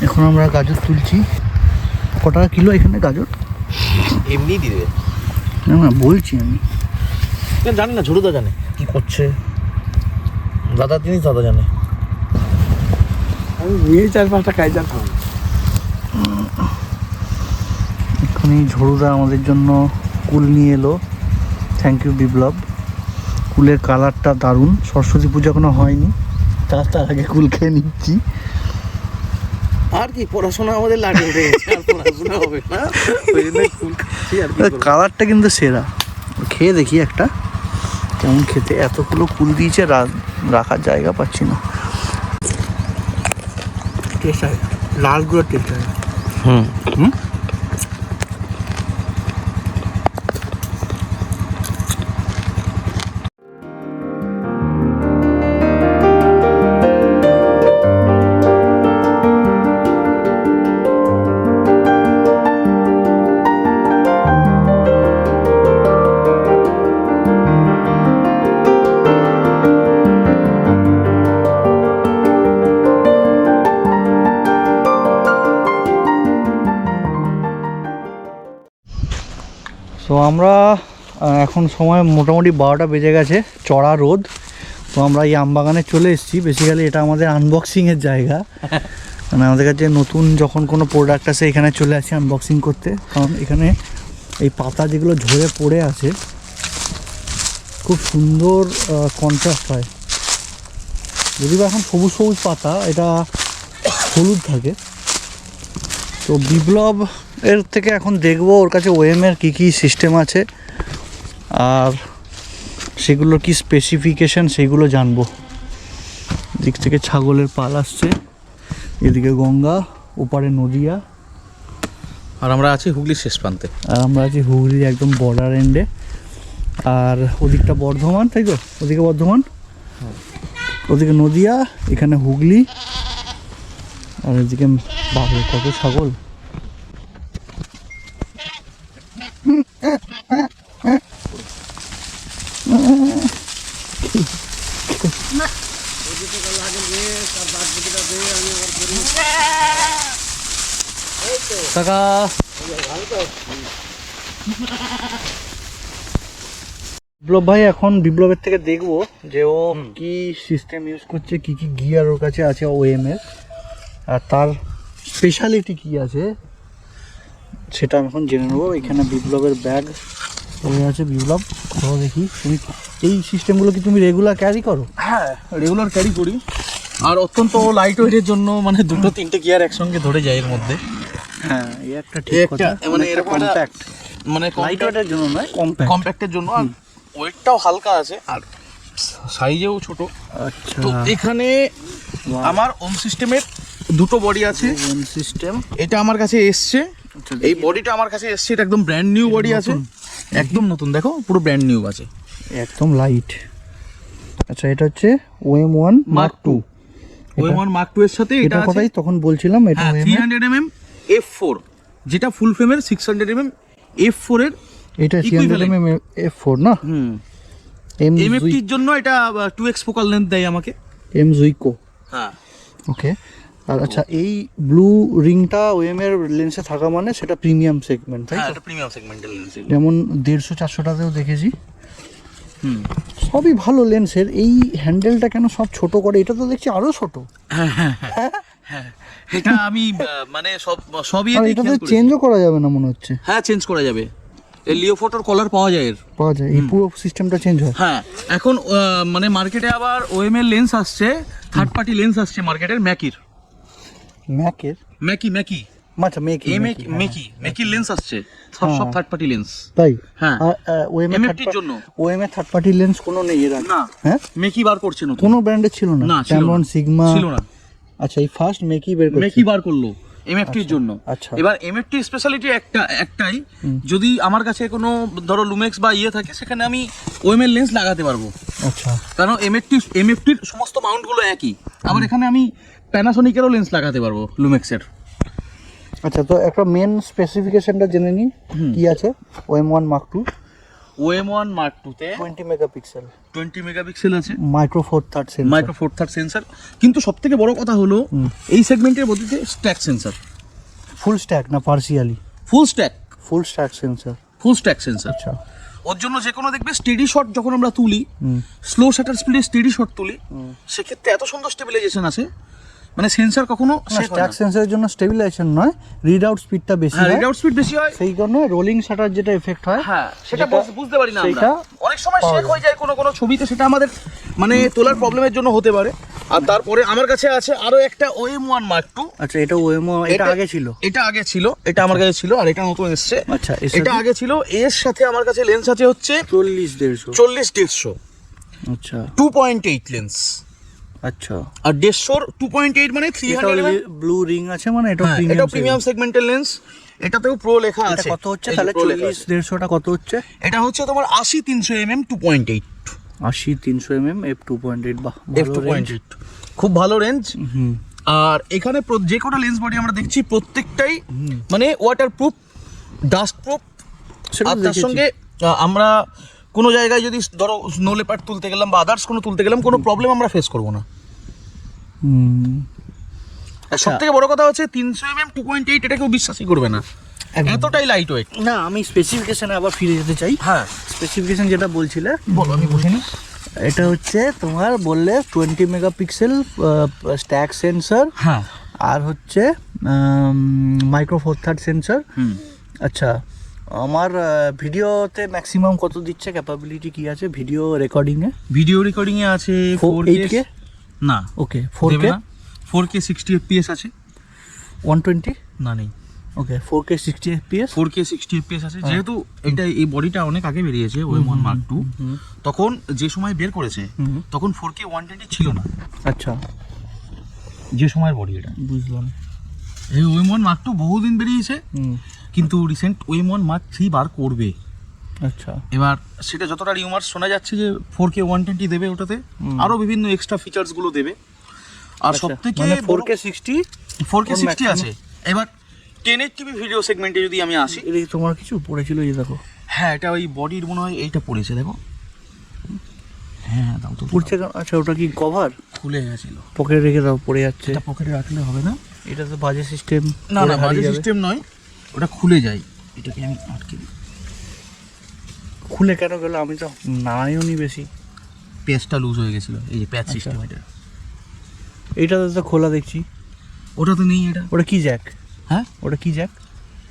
এখন আমরা গাজর তুলছি। কত টাকা কিলো এখানে গাজর? এমনি দিয়ে দেবে না, বলছি আমি, জানি না, ঝুড়ুদা জানে কি করছে, দাদা তিনি দাদা জানে। আমি নিয়ে 4-5টা কাইজার খাবো। এক্ষুনি ঝড়ুদা আমাদের জন্য কুল নিয়ে এলো, থ্যাংক ইউ বিপ্লব। কুলের কালারটা দারুণ, সরস্বতী পূজা এখনো হয়নি, তার আগে কুল খেয়ে নিচ্ছি। আর কি পড়াশোনা আমাদের লাগে উঠে গেছে, আর পড়াশোনা হবে না, ওই জন্য ফুল খাচ্ছি আর কি করবো। কালারটা কিন্তু সেরা। খেয়ে দেখি একটা কেমন খেতে। এতগুলো কুল দিয়েছে, রাখার জায়গা পাচ্ছি না। টেস্ট হয়, লালগুলো টেস্ট হয়। হুম হুম, তো আমরা এখন সময় মোটামুটি 12টা বেজে গেছে, চড়া রোদ। তো আমরা এই আমবাগানে চলে এসেছি। বেসিক্যালি এটা আমাদের আনবক্সিংয়ের জায়গা। মানে আমাদের কাছে নতুন যখন কোনো প্রোডাক্ট আসে এখানে চলে আসি আনবক্সিং করতে। কারণ এখানে এই পাতা যেগুলো ঝরে পড়ে আছে খুব সুন্দর কন্ট্রাস্ট হয়। যদিও এখন সবুজ সবুজ পাতা, এটা হলুদ থাকে। তো বিপ্লব এর থেকে এখন দেখবো ওর কাছে ওএমের কী কী সিস্টেম আছে আর সেগুলোর কি স্পেসিফিকেশান সেগুলো জানবো। দিক থেকে ছাগলের পাল আসছে, এদিকে গঙ্গা, ওপারে নদিয়া, আর আমরা আছি হুগলির শেষ প্রান্তে। আর আমরা আছি হুগলির একদম বর্ডার এন্ডে। আর ওদিকটা বর্ধমান, তাই তো? ওদিকে বর্ধমান, ওদিকে নদিয়া, এখানে হুগলি, আর এদিকে বাবরে কত ছাগল। কাকা বিপ্লব ভাই, এখন বিপ্লবের থেকে দেখবো যে ও কি সিস্টেম ইউজ করছে, কি কি গিয়ার ওর কাছে আছে ওএম এর, আর তার স্পেশালিটি কি আছে সেটা আমি এখন জেনে নেবো। এখানে বিপ্লবের ব্যাগ পড়ে আছে। বিপ্লব, ধরো দেখি, তুমি এই সিস্টেমগুলো কি তুমি রেগুলার ক্যারি করো? হ্যাঁ, রেগুলার ক্যারি করি। আর অত্যন্ত লাইট ওয়েটের জন্য মানে দুটো তিনটে গিয়ার একসঙ্গে ধরে যায় এর মধ্যে। হ্যাঁ, এই একটা ঠিক কথা। মানে এরকম কম্প্যাক্ট, মানে লাইট ওয়েটের জন্য নয়, কম্প্যাক্ট। কম্প্যাক্টের জন্য, আর ওয়েটটাও হালকা আছে, আর সাইজেও ছোট। আচ্ছা, তো এখানে আমার ওম সিস্টেমের দুটো বডি আছে। ওএম সিস্টেম, এটা আমার কাছে এসছে, এই বডিটা আমার কাছে এসছে, এটা একদম ব্র্যান্ড নিউ বডি আছে, একদম নতুন, দেখো পুরো ব্র্যান্ড নিউ আছে, একদম লাইট। আচ্ছা, এটা হচ্ছে OM1 Mark II। OM1 Mark II এর সাথে এটা এটা আছে কথাই তখন বলছিলাম, এটা OM 300mm F4, যেটা ফুল ফ্রেমের 600mm F4 এর। এটা 300mm F4 না? MFT এর জন্য এটা 2x ফোকাল লেন্থ দেয় আমাকে। M Zuiko। হ্যাঁ, ওকে। আর আচ্ছা, এই ব্লু রিংটা ওএম এর লেন্সে থাকা মানে সেটা প্রিমিয়াম সেগমেন্ট, তাই হ্যাঁ, তো? এটা প্রিমিয়াম সেগমেন্টাল লেন্স। যেমন 150-400টাতেও দেখেছি। সবই ভালো লেন্সের। এই হ্যান্ডেলটা কেন সব ছোট করে? এটা তো দেখছি আরো ছোট। হ্যাঁ, এটা আমি মানে সবই আর এটা তো চেঞ্জও করা যাবে না মনে হচ্ছে। হ্যাঁ, চেঞ্জ করা যাবে। এই লিও ফটোর কলার পাওয়া যায় এর। পাওয়া যায়, এই পুরো সিস্টেমটা চেঞ্জ হয়। হ্যাঁ, এখন মানে মার্কেটে আবার ওএম এর লেন্স আসছে, থার্ড পার্টি লেন্স আসছে মার্কেটের, ম্যাকির ম্যাকি আচ্ছা, মেকির লেন্স আসছে, সব থার্ড পার্টি লেন্স। তাই? হ্যাঁ, ওএম MFT এর জন্য ওএম এর থার্ড পার্টি লেন্স কোনো নেই এর আগে? না, হ্যাঁ, মেকি বার করছে নতুন, কোনো ব্র্যান্ডের ছিল না। না, ক্যামরন, সিগমা ছিল না। আচ্ছা, এই ফার্স্ট মেকি বের করছে। মেকি বার করলো MFT এর জন্য। আচ্ছা। এবার MFT স্পেশালিটি একটাই, যদি আমার কাছে কোনো ধরো লুমেক্স বা ইয়ে থাকে, সেখানে আমি ওএম এর লেন্স লাগাতে পারবো। আচ্ছা, কারণ MFTর সমস্ত মাউন্টগুলো একই। আবার এখানে আমি প্যানাসোনিকেরও লেন্স লাগাতে পারবো, লুমেক্সের। আচ্ছা, তো একটা মেন স্পেসিফিকেশনটা জেনে নিই কি আছে OM1 Mark II। OM1 Mark II তে 20 মেগাপিক্সেল, 20 মেগাপিক্সেল আছে, micro four third sensor. Micro four third sensor. কিন্তু সব থেকে বড় কথা হলো এই সেগমেন্টের মধ্যে স্ট্যাক সেন্সর। ফুল স্ট্যাক না পার্সিয়ালি? Full stack sensor. আচ্ছা, ওর জন্য যে কোনো দেখবে স্টেডি শট যখন আমরা তুলি, স্লো শাটার স্পিডে স্টেডি শট তুলি, সেক্ষেত্রে এত সুন্দর স্টেবিলাইজেশন আছে, মানে সেন্সর কখনো স্ট্যাক সেন্সরের জন্য স্টেবিলাইজেশন নয়, রিড আউট স্পিডটা বেশি হয়। রিড আউট স্পিড বেশি হয়, সেই কারণে রোলিং শাটার যেটা এফেক্ট হয়, হ্যাঁ, সেটা বুঝতে পারি না আমরা। সেটা অনেক সময় শেক হয়ে যায় কোনো ছবিতে, সেটা আমাদের মানে তোলার প্রবলেমের জন্য হতে পারে। আর তারপরে আমার কাছে আছে আরো একটা OM1 Mark II। আচ্ছা, এটা ওএমও, এটা আগে ছিল? এটা আগে ছিল, এটা আমার কাছে ছিল, আর এটা নতুন এসছে। আচ্ছা, এটা আগে ছিল। এর সাথে আমার কাছে লেন্স আছে হচ্ছে 40-150। আচ্ছা, আচ্ছা 2.8 লেন্স। আচ্ছা, আর 150 2.8 মানে 300 ব্লু রিং আছে, মানে এটা এটা প্রিমিয়াম সেগমেন্টের লেন্স। এটাতেও প্রো লেখা আছে। কত হচ্ছে তাহলে? 40-150টা কত হচ্ছে? এটা হচ্ছে তোমার 80-300 mm 2.8। 80-300 mm f2.8। বাহ, f2.8 খুব ভালো রেঞ্জ। আর এখানে যে কটা লেন্স বডি আমরা দেখছি প্রত্যেকটাই মানে ওয়াটারপ্রুফ, ডাস্ট প্রুফ। আর তার সঙ্গে আমরা কোনো জায়গায় যদি ধরো স্নো লেপার্ড তুলতে গেলাম বা আদার্স কোনো তুলতে গেলাম, কোনো প্রবলেম আমরা ফেস করবো না। সব থেকে বড় কথা হচ্ছে 300 mm 2.8, এটা কেউ বিশ্বাসই করবে না, এতটাই লাইট ওয়েট। না, আমি স্পেসিফিকেশনে আবার ফিরে যেতে চাই। হ্যাঁ, স্পেসিফিকেশন যেটা বলছিলে বলো, আমি বসে নি। এটা হচ্ছে তোমার বললে 20 মেগাপিক্সেল স্ট্যাক সেন্সর, হ্যাঁ, আর হচ্ছে মাইক্রো ফোর থার্ড সেন্সর। আচ্ছা, আমার ভিডিওতে ম্যাক্সিমাম কত দিচ্ছে, ক্যাপাবিলিটি কি আছে ভিডিও রেকর্ডিংয়ে? ভিডিও রেকর্ডিংয়ে আছে 4K না, ওকে 4K 4K 60 fps আছে। 120 না, নেই। ওকে 4K 60 fps 4K 60 fps আছে। যেহেতু এটা এই বডিটা অনেক আগে বেরিয়েছে OM1 Mark II, তখন যে সময় বের করেছে তখন 4K 120 ছিল না। আচ্ছা, যে সময়ের বডি এটা, বুঝলাম। এই OM1 Mark II বহুদিন বেরিয়েছে, কিন্তু রিসেন্ট OM1 Mark III বার করবে। আচ্ছা, এবার সেটা যতটা রিউমার্স শোনা যাচ্ছে যে 4K 120 দেবে, ওটাতে আরো বিভিন্ন এক্সট্রা ফিচার্স গুলো দেবে। আর সবথেকে মানে 4K 60 আছে। এবার 1080p ভিডিও সেগমেন্টে যদি আমি আসি, এটা কি তোমার কিছু পড়েছিল? এই দেখো, হ্যাঁ, এটা ওই বডির মনে হয় এইটা পড়েছে, দেখো। হ্যাঁ, দাও তো পড়ছে কেন? আচ্ছা, ওটা কি কভার? খুলে গেছিল, পকেটে রেখে দাও, পড়ে যাচ্ছে। এটা পকেটে রাখলে হবে না। এটা তো বাজে সিস্টেম। না, বাজে সিস্টেম নয়, ওটা খুলে যায়। এটাকে আমি আটকে দিই। খুলে কেন গেল? আমি তো নাইওনি বেশি। প্যাচটা লুজ হয়ে গেছিল, এই যে প্যাচ সিস্টেম এটা। এইটাতে তো খোলা দেখছি। ওটা তো নেই। এটা ওটা কি জ্যাক? হ্যাঁ, ওটা কি জ্যাক?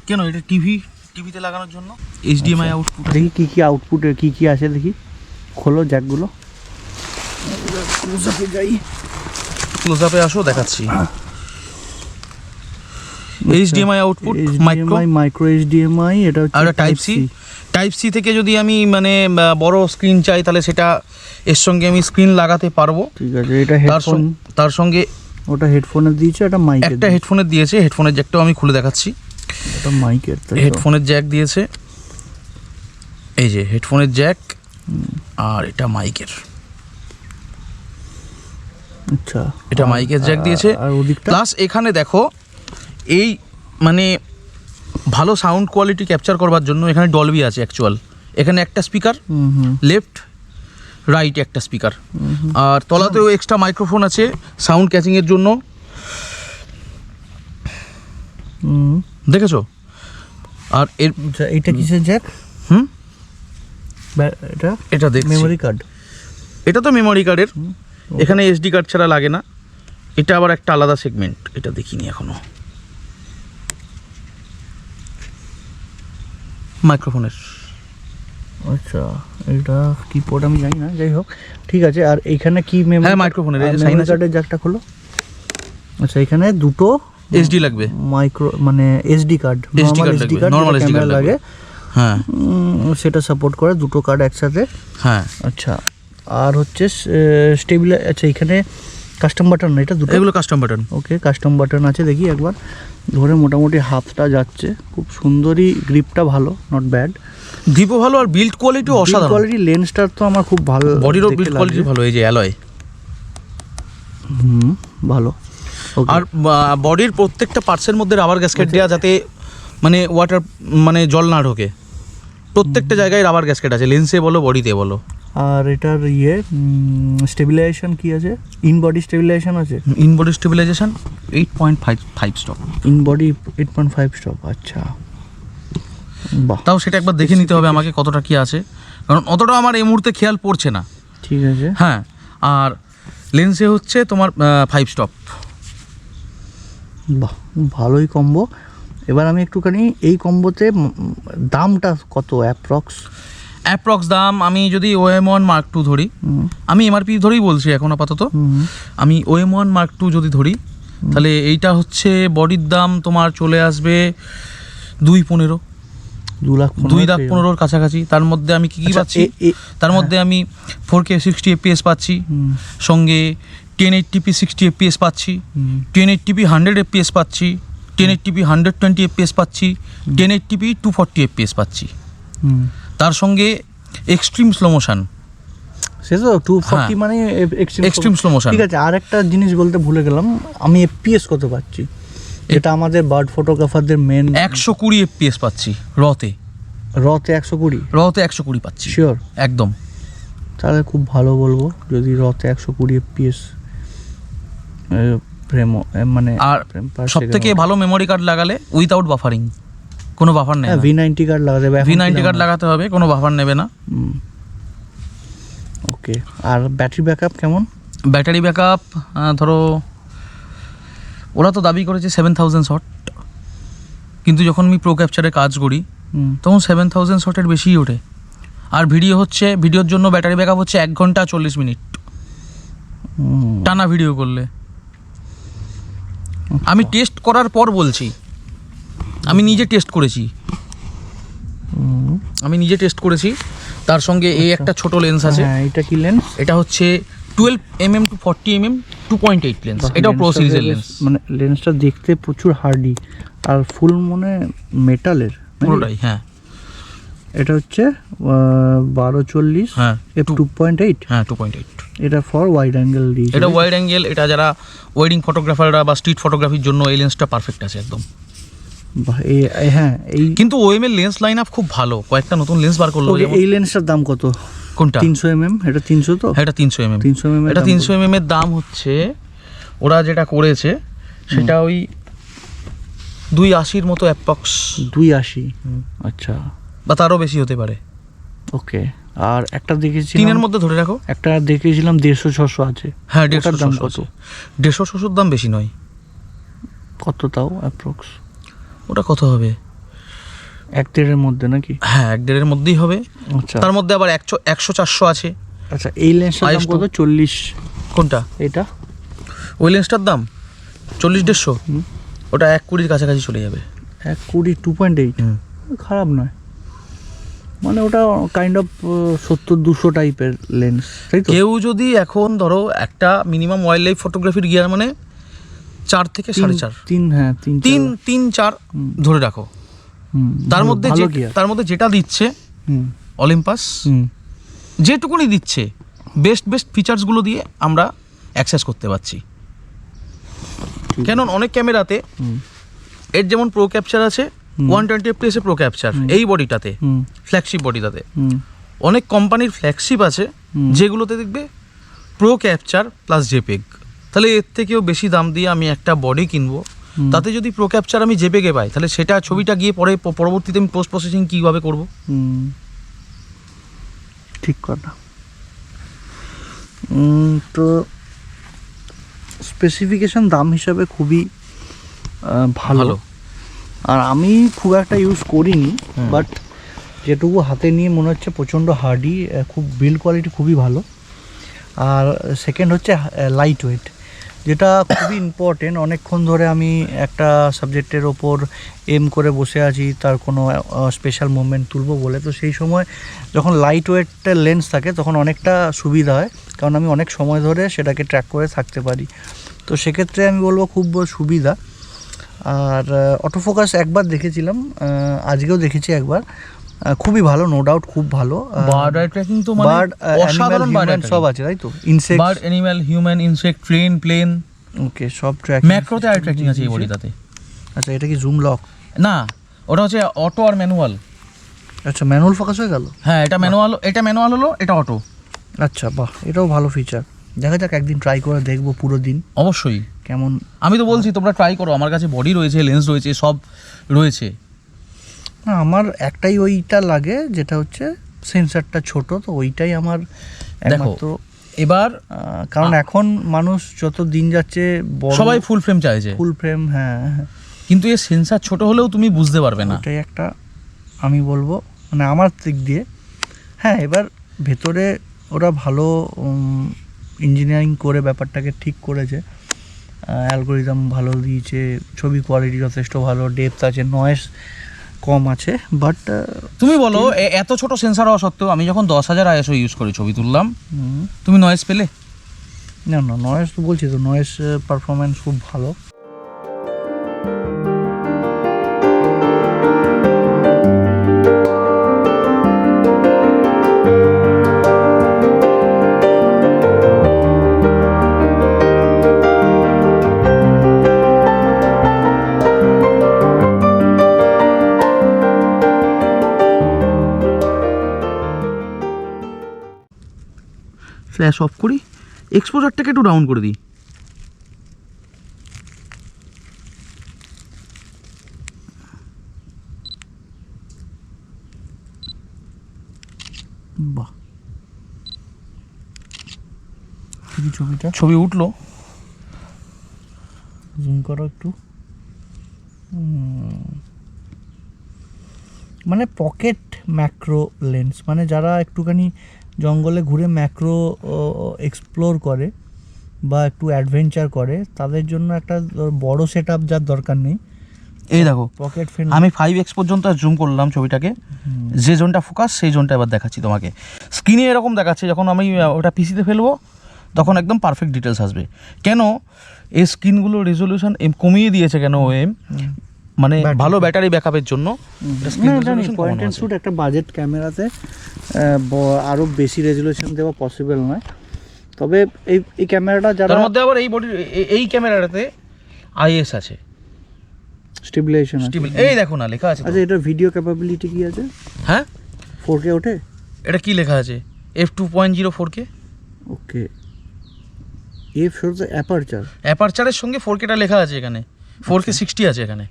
কেন? এটা টিভিতে লাগানোর জন্য HDMI আউটপুট। দেখি কি কি আউটপুটে কি কি আছে, দেখি খোলো জ্যাকগুলো। ক্লোজআপে যাই, ক্লোজআপে আসো, দেখাচ্ছি। HDMI আউটপুট, মাইক্রো HDMI, এটা হচ্ছে আর টাইপ সি থেকে যদি আমি মানে বড় স্ক্রিন চাই, তাহলে সেটা এর সঙ্গে আমি স্ক্রিন লাগাতে পারবো। ঠিক আছে, এটা হেডফোন। তার সঙ্গে ওটা হেডফোনের দিয়েছে, এটা মাইকের। একটা হেডফোনের দিয়েছে, হেডফোনের জ্যাকটাও আমি খুলে দেখাচ্ছি। এটা মাইকের, হেডফোনের জ্যাক দিয়েছে, এই যে হেডফোনের জ্যাক, আর এটা মাইকের। আচ্ছা, এটা মাইকের জ্যাক দিয়েছে। আর ওদিকটা প্লাস এখানে দেখো, এই মানে ভালো সাউন্ড কোয়ালিটি ক্যাপচার করবার জন্য এখানে ডলবি আছে অ্যাকচুয়াল। এখানে একটা স্পিকার, লেফট রাইট একটা স্পিকার, আর তলাতেও এক্সট্রা মাইক্রোফোন আছে সাউন্ড ক্যাচিংয়ের জন্য। দেখেছো? আর এর এটা কিসের জ্যাক? এটা দেখছি মেমোরি কার্ড। এটা তো মেমোরি কার্ডের, এখানে SD কার্ড ছাড়া লাগে না। এটা আবার একটা আলাদা সেগমেন্ট, এটা দেখিনি এখনো। মাইক্রোফোনের। আচ্ছা, এটা কি পোর্ট আমি জানি না, যাই হোক ঠিক আছে। আর এইখানে কি মেমোরি? হ্যাঁ, মাইক্রোফোনের এই যে সাইন আছে। কার্ডের জ্যাকটা খোলো। আচ্ছা, এখানে দুটো SD লাগবে, মাইক্রো মানে SD card, normal SD card লাগে। হ্যাঁ, সেটা সাপোর্ট করে দুটো কার্ড একসাথে। হ্যাঁ, আচ্ছা, আর হচ্ছে স্টেবিলাইজ। আচ্ছা, এখানে কাস্টম বাটন না, এটা দুটো, এগুলো কাস্টম বাটন। ওকে, কাস্টম বাটন আছে। দেখি একবার ধরে, মোটামুটি হাফটা যাচ্ছে, খুব সুন্দরই, গ্রিপটা ভালো, নট ব্যাড, গ্রিপও ভালো, আর বিল্ড কোয়ালিটি অসাধারণ। কোয়ালিটি লেন্সটার তো আমার খুব ভালো, বডিরও বিল্ড কোয়ালিটি ভালো, এই যে অ্যালয়। ভালো। আর বডির প্রত্যেকটা পার্টসের মধ্যে রাবার গ্যাসকেট দেওয়া, যাতে মানে ওয়াটার মানে জল না ঢোকে। প্রত্যেকটা জায়গায় রাবার গ্যাসকেট আছে, লেন্সে বলো বডিতে বলো। আর এটার স্টেবিলাইজেশন কি আছে? ইন বডি স্টেবিলাইজেশন আছে। In body stabilisation 8.5 stop. In body 8.5 stop. আচ্ছা, বাহ, তাও সেটা একবার দেখে নিতে হবে আমাকে কতটা কি আছে, কারণ অতটা আমার এই মুহূর্তে খেয়াল পড়ছে না। ঠিক আছে। হ্যাঁ, আর লেন্সে হচ্ছে তোমার 5 স্টপ। বাহ, ভালোই কম্বো। এবার আমি একটুখানি এই কম্বোতে দামটা কত অ্যাপ্রক্স? অ্যাপ্রক্স দাম আমি যদি OM1 Mark II ধরি, আমি MRP ধরেই বলছি এখন আপাতত, আমি OM1 Mark II যদি ধরি তাহলে এইটা হচ্ছে বডির দাম তোমার চলে আসবে 2.15, 2,15,000 কাছাকাছি। তার মধ্যে আমি কি পাচ্ছি, তার মধ্যে আমি 4K 60 FPS পাচ্ছি, সঙ্গে 1080p 60 FPS পাচ্ছি, 1080p 100 FPS পাচ্ছি, 1080p 120 FPS পাচ্ছি, 1080p 240 FPS পাচ্ছি। তার সঙ্গে এক্সট্রিম স্লো মোশন, সে তো 240 মানে এক্সট্রিম স্লো মোশন। ঠিক আছে, আর একটা জিনিস বলতে ভুলে গেলাম, আমি FPS কত পাচ্ছি, এটা আমাদের বার্ড ফটোগ্রাফারদের মেন। 120 FPS পাচ্ছি রতে 120 পাচ্ছি শিওর একদম। তাহলে খুব ভালো বলবো যদি রতে 120 FPS ফ্রেম মানে। আর সব থেকে ভালো মেমোরি কার্ড লাগালে উইথাউট বাফারিং, কোনো বাফার নেই, V90 কার্ড লাগাতে হবে, V90 কার্ড লাগাতে হবে, কোনো বাফার নেবে না। ওকে, আর ব্যাটারি ব্যাকআপ কেমন? ব্যাটারি ব্যাকআপ ধরো ওরা তো দাবি করেছে 7000 শট, কিন্তু যখন আমি প্রো ক্যাপচারে কাজ করি তখন 7000 শটের বেশিই ওঠে। আর ভিডিওর জন্য ব্যাটারি ব্যাকআপ হচ্ছে 1 ঘন্টা 40 মিনিট টানা ভিডিও করলে। আমি টেস্ট করার পর বলছি, আমি নিজে টেস্ট করেছি, তার সঙ্গে এই একটা ছোট লেন্স আছে। এটা কি লেন্স? এটা হচ্ছে 12mm to 40mm 2.8 লেন্স, এটাও প্রো সিরিজের লেন্স। মানে লেন্সটা দেখতে প্রচুর হার্ডি আর ফুল মনে মেটালের পুরোটাই। হ্যাঁ, এটা হচ্ছে 1240 হ্যাঁ f2.8। হ্যাঁ 2.8। এটা ফর ওয়াইড অ্যাঙ্গেল দিয়ে, এটা ওয়াইড অ্যাঙ্গেল, এটা যারা ওয়েডিং ফটোগ্রাফাররা বা স্ট্রিট ফটোগ্রাফির জন্য এই লেন্সটা পারফেক্ট আছে একদম। হ্যাঁ এই কিন্তু OM এর লেন্স লাইন আপ খুব ভালো, কয়েকটা নতুন লেন্স বার করলো। এই লেন্সটার দাম কত? কোনটা? 300mm। এটা 300 তো? এটা 300mm। 300mm এটা 300mm এর দাম হচ্ছে, ওরা যেটা করেছে সেটা ওই 280 মতো অ্যাপ্রক্স। 280? আচ্ছা, বা তারও বেশি হতে পারে। ওকে। আর একটা দেখেছিলাম 3 এর মধ্যে ধরে রাখো, একটা দেখেছিলাম 150-600 আছে। হ্যাঁ, ওটার দাম কত? 150-600 দাম বেশি নয়। কত তাও অ্যাপ্রক্স? ওটা কত হবে? 1-1.5 মধ্যে নাকি? হ্যাঁ, 1.5 মধ্যেই হবে। আচ্ছা, তার মধ্যে আবার 100-400 আছে। আচ্ছা, এই লেন্সটার দাম কত? 40? কোনটা? এটা ওই লেন্সটার দাম 40-150। ওটা 120 কাছাকাছি চলে যাবে। 120 2.8 খারাপ নয়, মানে ওটা কাইন্ড অফ 70-200 টাইপের লেন্স, তাই তো? কেউ যদি এখন ধরো একটা মিনিমাম ওয়াইল্ড লাইফ ফটোগ্রাফির গিয়ার মানে 4 থেকে 4.5, 3-4 ধরে রাখো। তার মধ্যে যেটা দিচ্ছে অলিম্পাস, যেটুকুনি দিচ্ছে বেস্ট ফিচার্সগুলো দিয়ে আমরা অ্যাক্সেস করতে পারছি। কেন অনেক ক্যামেরাতে এর যেমন প্রো ক্যাপচার আছে, 120 fps প্রো ক্যাপচার এই বডিটাতে, ফ্ল্যাগশিপ বডিটাতে। অনেক কোম্পানির ফ্ল্যাগশিপ আছে যেগুলোতে দেখবে প্রো ক্যাপচার প্লাস জেপেগ। তাহলে এর থেকেও বেশি দাম দিয়ে আমি একটা বডি কিনবো, তাতে যদি প্রো ক্যাপচার আমি জেপেগে পাই, তাহলে সেটা ছবিটা গিয়ে পরবর্তীতে আমি পোস্ট প্রসেসিং কীভাবে করবো? ঠিক কথা। তো স্পেসিফিকেশন দাম হিসাবে খুবই ভালো। আর আমি খুব একটা ইউজ করিনি, বাট যেটুকু হাতে নিয়ে মনে হচ্ছে প্রচণ্ড হার্ডি, খুব বিল্ড কোয়ালিটি খুবই ভালো। আর সেকেন্ড হচ্ছে লাইট ওয়েট, যেটা খুবই ইম্পর্টেন্ট। অনেকক্ষণ ধরে আমি একটা সাবজেক্টের ওপর এম করে বসে আছি, তার কোনো স্পেশাল মুভমেন্ট তুলবো বলে, তো সেই সময় যখন লাইট ওয়েটের লেন্স থাকে তখন অনেকটা সুবিধা হয়, কারণ আমি অনেক সময় ধরে সেটাকে ট্র্যাক করে থাকতে পারি। তো সেক্ষেত্রে আমি বলবো খুব সুবিধা। আর অটোফোকাস একবার দেখেছিলাম, আজকেও দেখেছি একবার, খুবই ভালো, নো ডাউট খুব ভালো। বার্ড আই ট্র্যাকিং তো মানে অসাধারণ, বার্ড সব আছে তাই তো? Insect, bird, animal, human, insect, train, plane, okay, সব ট্র্যাকিং। ম্যাক্রোতে আই ট্র্যাকিং আছে এই বডিটাতে। আচ্ছা, এটা কি জুম লক? না, ওটা হচ্ছে অটো আর ম্যানুয়াল। আচ্ছা, ম্যানুয়াল ফোকাস হয়ে গেল? হ্যাঁ, এটা ম্যানুয়াল হলো, এটা অটো। আচ্ছা, বাহ, এটাও ভালো ফিচার। দেখা যাক, একদিন ট্রাই করে দেখবো পুরো দিন অবশ্যই কেমন। আমি তো বলছি তোমরা ট্রাই করো, আমার কাছে বডি রয়েছে, লেন্স রয়েছে, সব রয়েছে। না, আমার একটাই ওইটা লাগে, যেটা হচ্ছে সেন্সারটা ছোট, তো ওইটাই আমার একমাত্র। এবার কারণ এখন মানুষ যত দিন যাচ্ছে সবাই ফুল ফ্রেম চাইছে, ফুল ফ্রেম। হ্যাঁ, কিন্তু এর সেন্সার ছোট হলেও তুমি বুঝতে পারবে না। এটাই একটা আমি বলবো, মানে আমার দিক দিয়ে হ্যাঁ, এবার ভেতরে ওরা ভালো ইঞ্জিনিয়ারিং করে ব্যাপারটাকে ঠিক করেছে, অ্যালগোরিদম ভালো দিয়েছে, ছবি কোয়ালিটি যথেষ্ট ভালো, ডেপথ আছে, নয়েজ কম আছে, বাট তুমি বলো এত ছোট সেন্সার হওয়া সত্ত্বেও আমি যখন 10,000 ISO ইউজ করে ছবি তুললাম, তুমি নয়েজ পেলে? না না, নয়েজ তো বলছি তো, নয়েজ পারফরমেন্স খুব ভালো। ফ্ল্যাশ অফ করি, এক্সপোজারটাকে একটু ডাউন করে দিই। বাহ, কি ছবিটা, ছবি উঠলো, জুম করো একটু। মানে পকেট ম্যাক্রো লেন্স, মানে যারা একটুখানি জঙ্গলে ঘুরে ম্যাক্রো এক্সপ্লোর করে বা একটু অ্যাডভেঞ্চার করে, তাদের জন্য একটা বড় সেট আপ যার দরকার নেই। এই দেখো পকেট ফ্রেন্ড। আমি 5x পর্যন্ত জুম করলাম ছবিটাকে, যে জোনটা ফোকাস সেই জোনটা এবার দেখাচ্ছি তোমাকে। স্ক্রিনে এরকম দেখাচ্ছে, যখন আমি ওটা পিসিতে ফেলবো তখন একদম পারফেক্ট ডিটেলস আসবে। কেন এই স্ক্রিনগুলো রেজলিউশন কমিয়ে দিয়েছে কেন ওএম, মানে ভালো ব্যাটারি ব্যাকআপের জন্য। পয়েন্ট অ্যান্ড শুট একটা বাজেট ক্যামেরাতে আরও বেশি রেজলিউশন দেওয়া পসিবল নয়, তবে এই ক্যামেরাটা যারা, তার মধ্যে আবার এই ক্যামেরাটাতে IS আছে, স্টেবিলাইজেশন আছে। এই দেখো না লেখা আছে তো। আচ্ছা, এটা ভিডিও ক্যাপাবিলিটি কি আছে? হ্যাঁ, 4K ওঠে? এটা কি লেখা আছে? f2.0 4K। Okay, F shows the অ্যাপারচারের সঙ্গে 4Kটা লেখা আছে এখানে, 4K 60 আছে এখানে।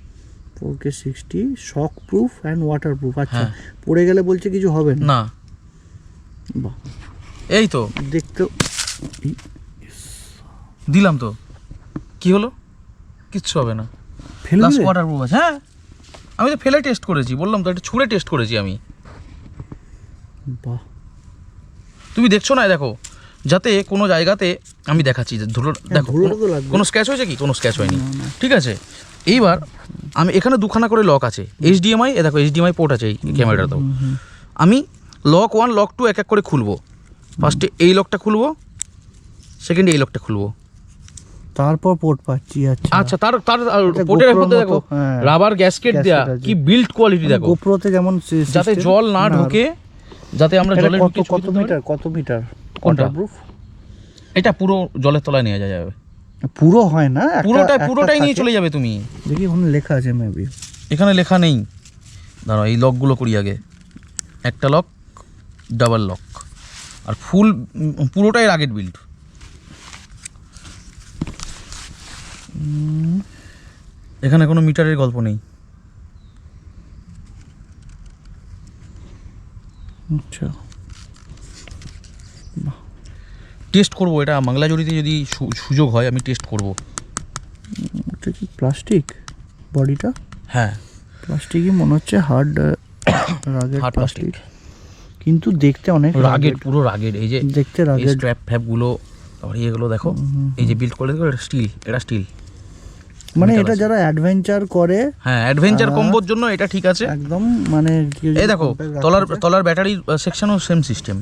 4K 60, shock proof and water proof. আচ্ছা, হ্যাঁ। পড়ে গেলে বলছে কিছু হবে না? না, বাহ, এই তো দেখতে দিলাম তো, কি হলো? কিচ্ছু হবে না, ফেলে প্লাস দিলে? ওয়াটার প্রুফ আছে। হ্যাঁ, আমি তো ফেলে টেস্ট করেছি, বললাম তো, এটা ছুঁড়ে টেস্ট করেছি আমি। বাহ, তুমি দেখছো না, দেখো, যাতে কোনো জায়গাতে আমি দেখাচ্ছি যে ধুলো, দেখো ধুলোটা তো লাগবে। কোনো স্ক্র্যাচ হয়েছে কি? কোনো স্ক্র্যাচ হয়নি, ঠিক আছে। এইবার আমি এখানে দুখানা করে লক আছে, HDMI, এ দেখো HDMI পোর্ট আছে এই ক্যামেরাটাতেও। আমি লক 1 লক 2 এক এক করে খুলবো। ফার্স্টে এই লকটা খুলবো, সেকেন্ডে এই লকটা খুলবো। তারপর পোর্ট পাচ্ছি। আচ্ছা, তার পোর্টের GoPro মধ্যে দেখো হ্যাঁ, রাবার গ্যাসকেট দেয়া, আছে। কি বিল্ড কোয়ালিটি দেখো, গোপ্রোতে যেমন যাতে জল না ঢোকে, যাতে আমরা জলের ঢুকে কত মিটার কোনটা? ওয়াটারপ্রুফ? এটা পুরো জলের তলায় নিয়ে যাবে, পুরো হয় না, পুরোটাই নিয়ে চলে যাবে তুমি। দেখি ওখানে লেখা আছে মেবি। এখানে লেখা নেই, দাঁড়াও এই লকগুলো করি আগে। একটা লক, ডাবল লক, আর পুরোটাই রাগেড বিল্ড। এখানে কোনো মিটারের গল্প নেই। আচ্ছা, টেস্ট করবো এটা মাংলাজুরিতে, যদি সুযোগ হয় আমি টেস্ট করব। এটা কি প্লাস্টিক বডিটা? হ্যাঁ, প্লাস্টিকই মনে হচ্ছে, হার্ড প্লাস্টিক, কিন্তু দেখতে অনেক রাগেড, পুরো রাগেড। এই যে দেখতে রাগেড, স্ট্র্যাপ ফ্যাপগুলো, তারপরে এগুলো দেখো, এই যে বিল্ড করে দেখো, এটা স্টিল, এটা স্টিল। মানে এটা যারা অ্যাডভেঞ্চার করে, হ্যাঁ, অ্যাডভেঞ্চার কম্বোর জন্য এটা ঠিক আছে একদম। মানে এই দেখো তলার ব্যাটারি সেকশনও সেম সিস্টেম,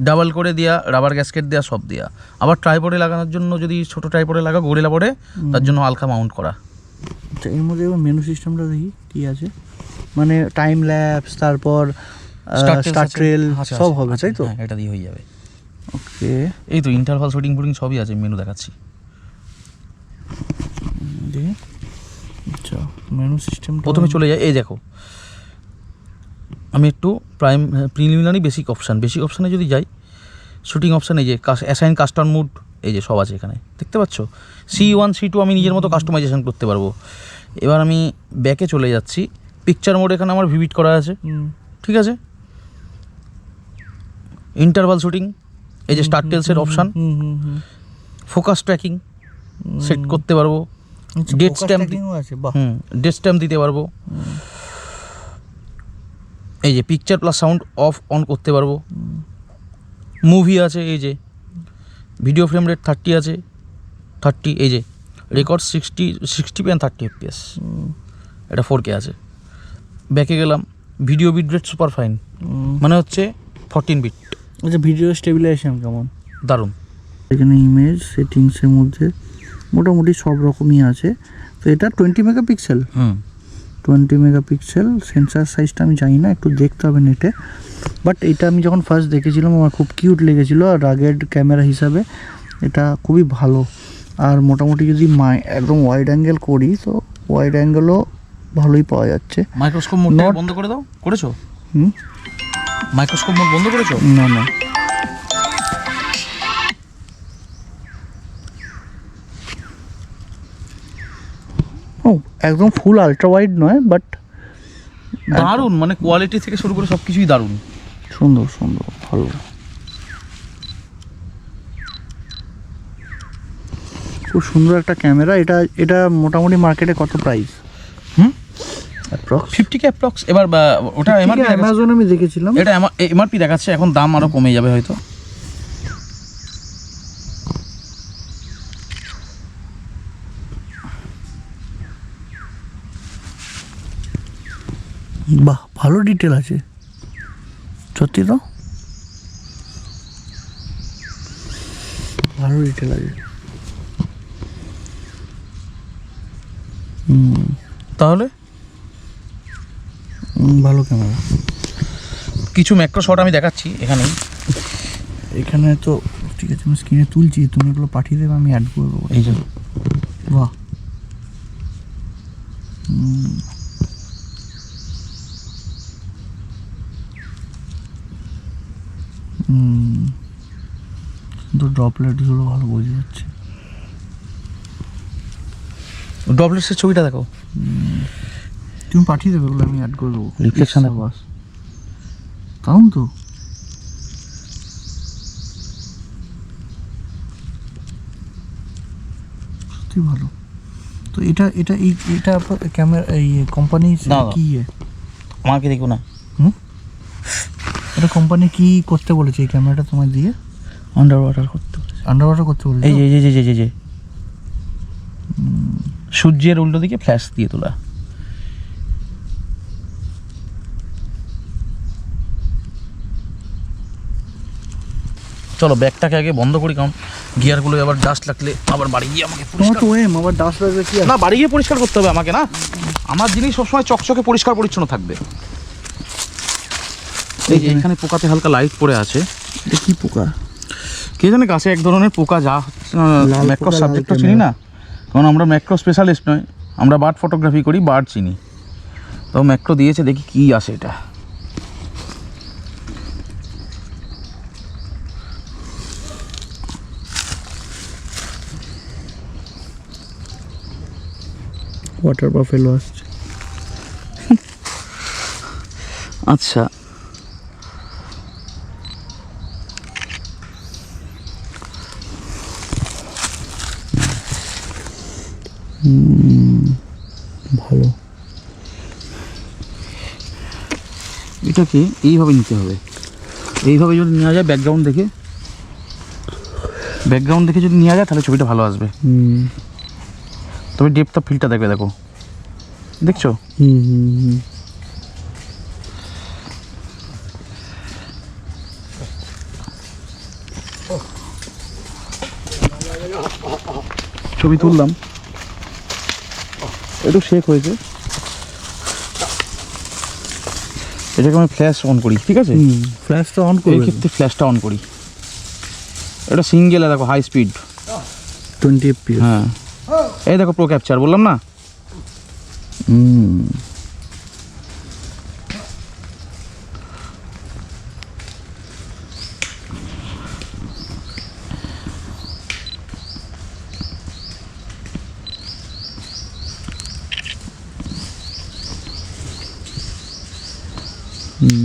ডাবল করে দেওয়া, রাবার গ্যাসকেট দেওয়া, সব দেওয়া। আবার ট্রাইপডে লাগানোর জন্য, যদি ছোটো ট্রাইপডে লাগা গরিলা পড়ে, তার জন্য হালকা মাউন্ট করা। এর মধ্যে মেনু সিস্টেমটা দেখি কি আছে, মানে টাইম ল্যাপস, তারপর স্টার ট্রেল সব হবে, তাই তো? এটা দিয়ে হয়ে যাবে। ওকে, এই তো ইন্টারভাল শুটিং ফুটিং সবই আছে, মেনু দেখাচ্ছি। আচ্ছা, মেনু সিস্টেম প্রথমে চলে যায়, এই দেখো আমি একটু প্রিলিমিনারি বেসিক অপশানে যদি যাই, শুটিং অপশান, এই যে অ্যাসাইন কাস্টম মুড, এই যে সব আছে এখানে, দেখতে পাচ্ছ। C1 C2 আমি নিজের মতো কাস্টমাইজেশন করতে পারবো। এবার আমি ব্যাকে চলে যাচ্ছি, পিকচার মোড এখানে আমার ভিভিড করা আছে, ঠিক আছে। ইন্টারভাল শুটিং, এই যে স্টার টেলসের অপশান, ফোকাস ট্র্যাকিং সেট করতে পারবো, ডেট স্ট্যাম্প দিতে পারবো, এই যে picture plus sound off on করতে পারবো, মুভি আছে, এই যে ভিডিও ফ্রেম রেট 30 আছে, 30, এই যে রেকর্ড 60p অ্যান্ড 30 fps, এটা 4K আছে। ব্যাকে গেলাম, video bit rate super fine, মানে হচ্ছে 14 বিট। আচ্ছা, ভিডিও স্টেবিলাইজেশন কেমন? দারুণ। এখানে ইমেজ সেটিংসের মধ্যে মোটামুটি সব রকমই আছে। তো এটা 20 মেগাপিক্সেল, 20 মেগাপিক্সেল। সেন্সার সাইজটা আমি জানি না, একটু দেখতে হবে নেটে। বাট এটা আমি যখন ফার্স্ট দেখেছিলাম আমার খুব কিউট লেগেছিলো, আর রাগেড ক্যামেরা হিসাবে এটা খুবই ভালো। আর মোটামুটি যদি একদম ওয়াইড অ্যাঙ্গেল করি তো ওয়াইড অ্যাঙ্গেলও ভালোই পাওয়া যাচ্ছে। মাইক্রোস্কোপ মোডটা বন্ধ করে দাও, করেছো? মাইক্রোস্কোপ মোড বন্ধ করেছো? না না, ও একদম ফুল আলট্রা ওয়াইড নয়, বাট দারুণ, মানে কোয়ালিটি থেকে শুরু করে সব কিছুই দারুণ, সুন্দর সুন্দর, ভালো। খুব সুন্দর একটা ক্যামেরা। এটা মোটামুটি মার্কেটে কত প্রাইস? Approx 50K approx. এবার ওটা এমআরপি অ্যামাজন আমি দেখেছিলাম, এটা এমআরপি দেখাচ্ছে, এখন দাম আরও কমে যাবে হয়তো। বাহ, ভালো ডিটেল আছে সত্যি, তো ভালো ডিটেল আছে। তাহলে ভালো ক্যামেরা। কিছু ম্যাক্রো শট আমি দেখাচ্ছি এখানেই। এখানে তো ঠিক আছে, আমি স্ক্রিনে তুলছি, তুমি এগুলো পাঠিয়ে দেবে, আমি অ্যাড করে দেবো। এই যে বাহ, কিন্তু ড্রপলেটগুলো ভালো বোঝা যাচ্ছে। ডবলেটসের ছবিটা দেখো, তুমি পাঠিয়ে দেবে, ওগুলো আমি অ্যাড করে দেবো। রিফ্লেকশন দেখো, তাও তো সত্যি ভালো। তো এটা ক্যামেরা এই কোম্পানি কি আমাকে দেখো না, এটা কোম্পানি কি করতে বলেছে এই ক্যামেরাটা তোমার দিয়ে? আন্ডার ওয়াটার করতে বলেছে, আন্ডার ওয়াটার করতে বলেছে। এই যে সূর্যের উল্টো দিকে ফ্ল্যাশ দিয়ে তোলা। চলো ব্যাগটাকে আগে বন্ধ করি, কারণ গিয়ারগুলো আবার ডাস্ট লাগলে আবার বাড়ি গিয়ে আমাকে তোমার তো ওয়েম আবার ডাস্ট লাগবে কি? না, বাড়ি গিয়ে পরিষ্কার করতে হবে আমাকে, না আমার জিনিস সবসময় চকচকে পরিষ্কার পরিচ্ছন্ন থাকবে। এই যে এখানে পোকাতে হালকা লাইট পড়ে আছে, এটা কি পোকা? কে জানে, গাছে এক ধরনের পোকা, যা ম্যাক্রো সাবজেক্টও চিনি না, কারণ আমরা ম্যাক্রো স্পেশালিস্ট নয়, আমরা বার্ড ফটোগ্রাফি করি, বার্ড চিনি। তো ম্যাক্রো দিয়েছে, দেখি কি আসে এটা। ওয়াটার বাফেলো আসছে। আচ্ছা, ভালো। এটাকে এইভাবে নিতে হবে, এইভাবে যদি নেওয়া যায়, ব্যাকগ্রাউন্ড দেখে যদি নেওয়া যায় তাহলে ছবিটা ভালো আসবে। তবে ডেপথ অফ ফিল্ডটা দেখবে, দেখো, দেখছো? ছবি তুললাম, একটু শেক হয়েছে, এটাকে আমি ফ্ল্যাশ অন করি, ঠিক আছে? ফ্ল্যাশটা অন করি, এই ক্ষেত্রে ফ্ল্যাশটা অন করি। এটা সিঙ্গেল, দেখো হাই স্পিড 20 fps। হ্যাঁ, এই দেখো প্রো ক্যাপচার, বললাম না?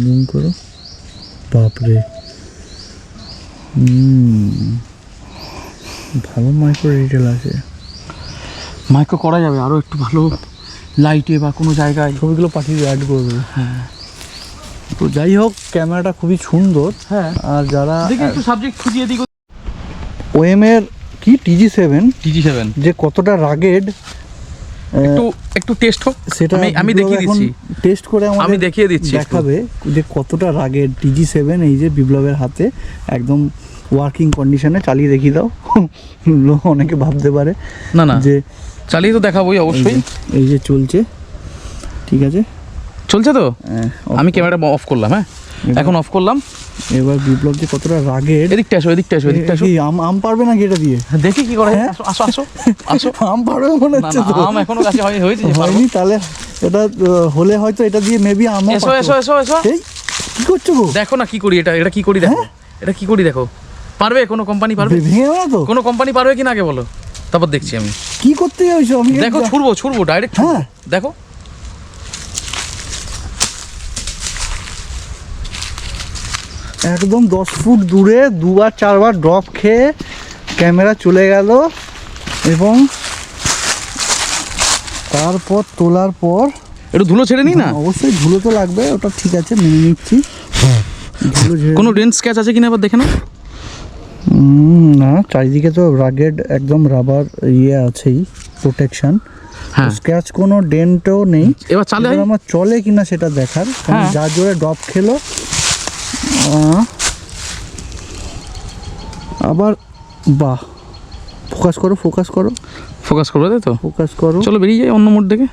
জুম করো, বাপরে, ভালো মাইক্রো ডিটেল আছে। মাইক্রো করা যাবে আরও একটু ভালো লাইটে বা কোনো জায়গায়। ছবিগুলো পাঠিয়ে অ্যাড করে দেবো। হ্যাঁ, তো যাই হোক, ক্যামেরাটা খুবই সুন্দর। হ্যাঁ, আর যারা দেখি একটু সাবজেক্ট খুঁজিয়ে দিই। OM এর কি TG7 যে কতটা রাগেড একটু টেস্ট হোক, সেটা আমি দেখিয়ে দিচ্ছি। টেস্ট করে আমি দেখিয়ে দিচ্ছি, দেখাবে যে কতটা রাগেড TG7 এই যে বিপ্লবের হাতে একদম ওয়ার্কিং কন্ডিশনে। চালিয়ে দেখিয়ে দাও। অনেকে ভাবতে পারে না না, যে চালিয়ে তো দেখাবোই অবশ্যই। এই যে চলছে, ঠিক আছে, চলছে তো। আমি ক্যামেরাটা অফ করলাম। হ্যাঁ, এখন অফ করলাম। এবার বিপ্লব যে কতটা রাগেড। এদিকটা আসো, এদিকটা আসো, এদিকটা আসো। আম পারবে নাকি এটা দিয়ে? দেখি কি করে। আসো আসো আসো আসো। আম পারবে মনে হচ্ছে তো। আম এখনো কাছে হয়েছে যে হয়নি, তাহলে এটা হলে হয়তো এটা দিয়ে মেবি আম। এসো এসো এসো এসো। এই কি করছো গো? দেখো না কি করি, এটা কি করি দেখো, এটা কি করি দেখো। পারবে কোনো কোম্পানি? পারবে? ভেঙে যাবে না তো? কোনো কোম্পানি পারবে কিনা আগে বলো, তারপর দেখছি আমি। কি করতে যাইছো? আমি দেখো, ছুড়বো ডাইরেক্ট। হ্যাঁ, দেখো। একদম 10 ফুট দূরে 2-4 ড্রপ খেয়ে ক্যামেরা চলে গেল, এবং তারপর তোলার পর একটু ধুলো ছেড়ে নি না? অবশ্যই ধুলো তো লাগবে, ওটা ঠিক আছে, মেনে নিচ্ছি। ধুলো কোনো ডেন্ট স্ক্র্যাচ আছে কিনা এবার দেখে না। না, চারিদিকে তো রাগেড একদম রাবার আছেই, প্রোটেকশন। হ্যাঁ, স্ক্র্যাচ কোনো ডেন্টও নেই। এবার চালে আমার চলে কিনা সেটা দেখার, হ্যাঁ। যা জোরে ড্রপ খেলো। আবার বাহ, ফোকাস করো। ফোকাস করবে, তাই তো? ফোকাস করো। চলো বেরিয়ে যাই অন্য মোড দেখে।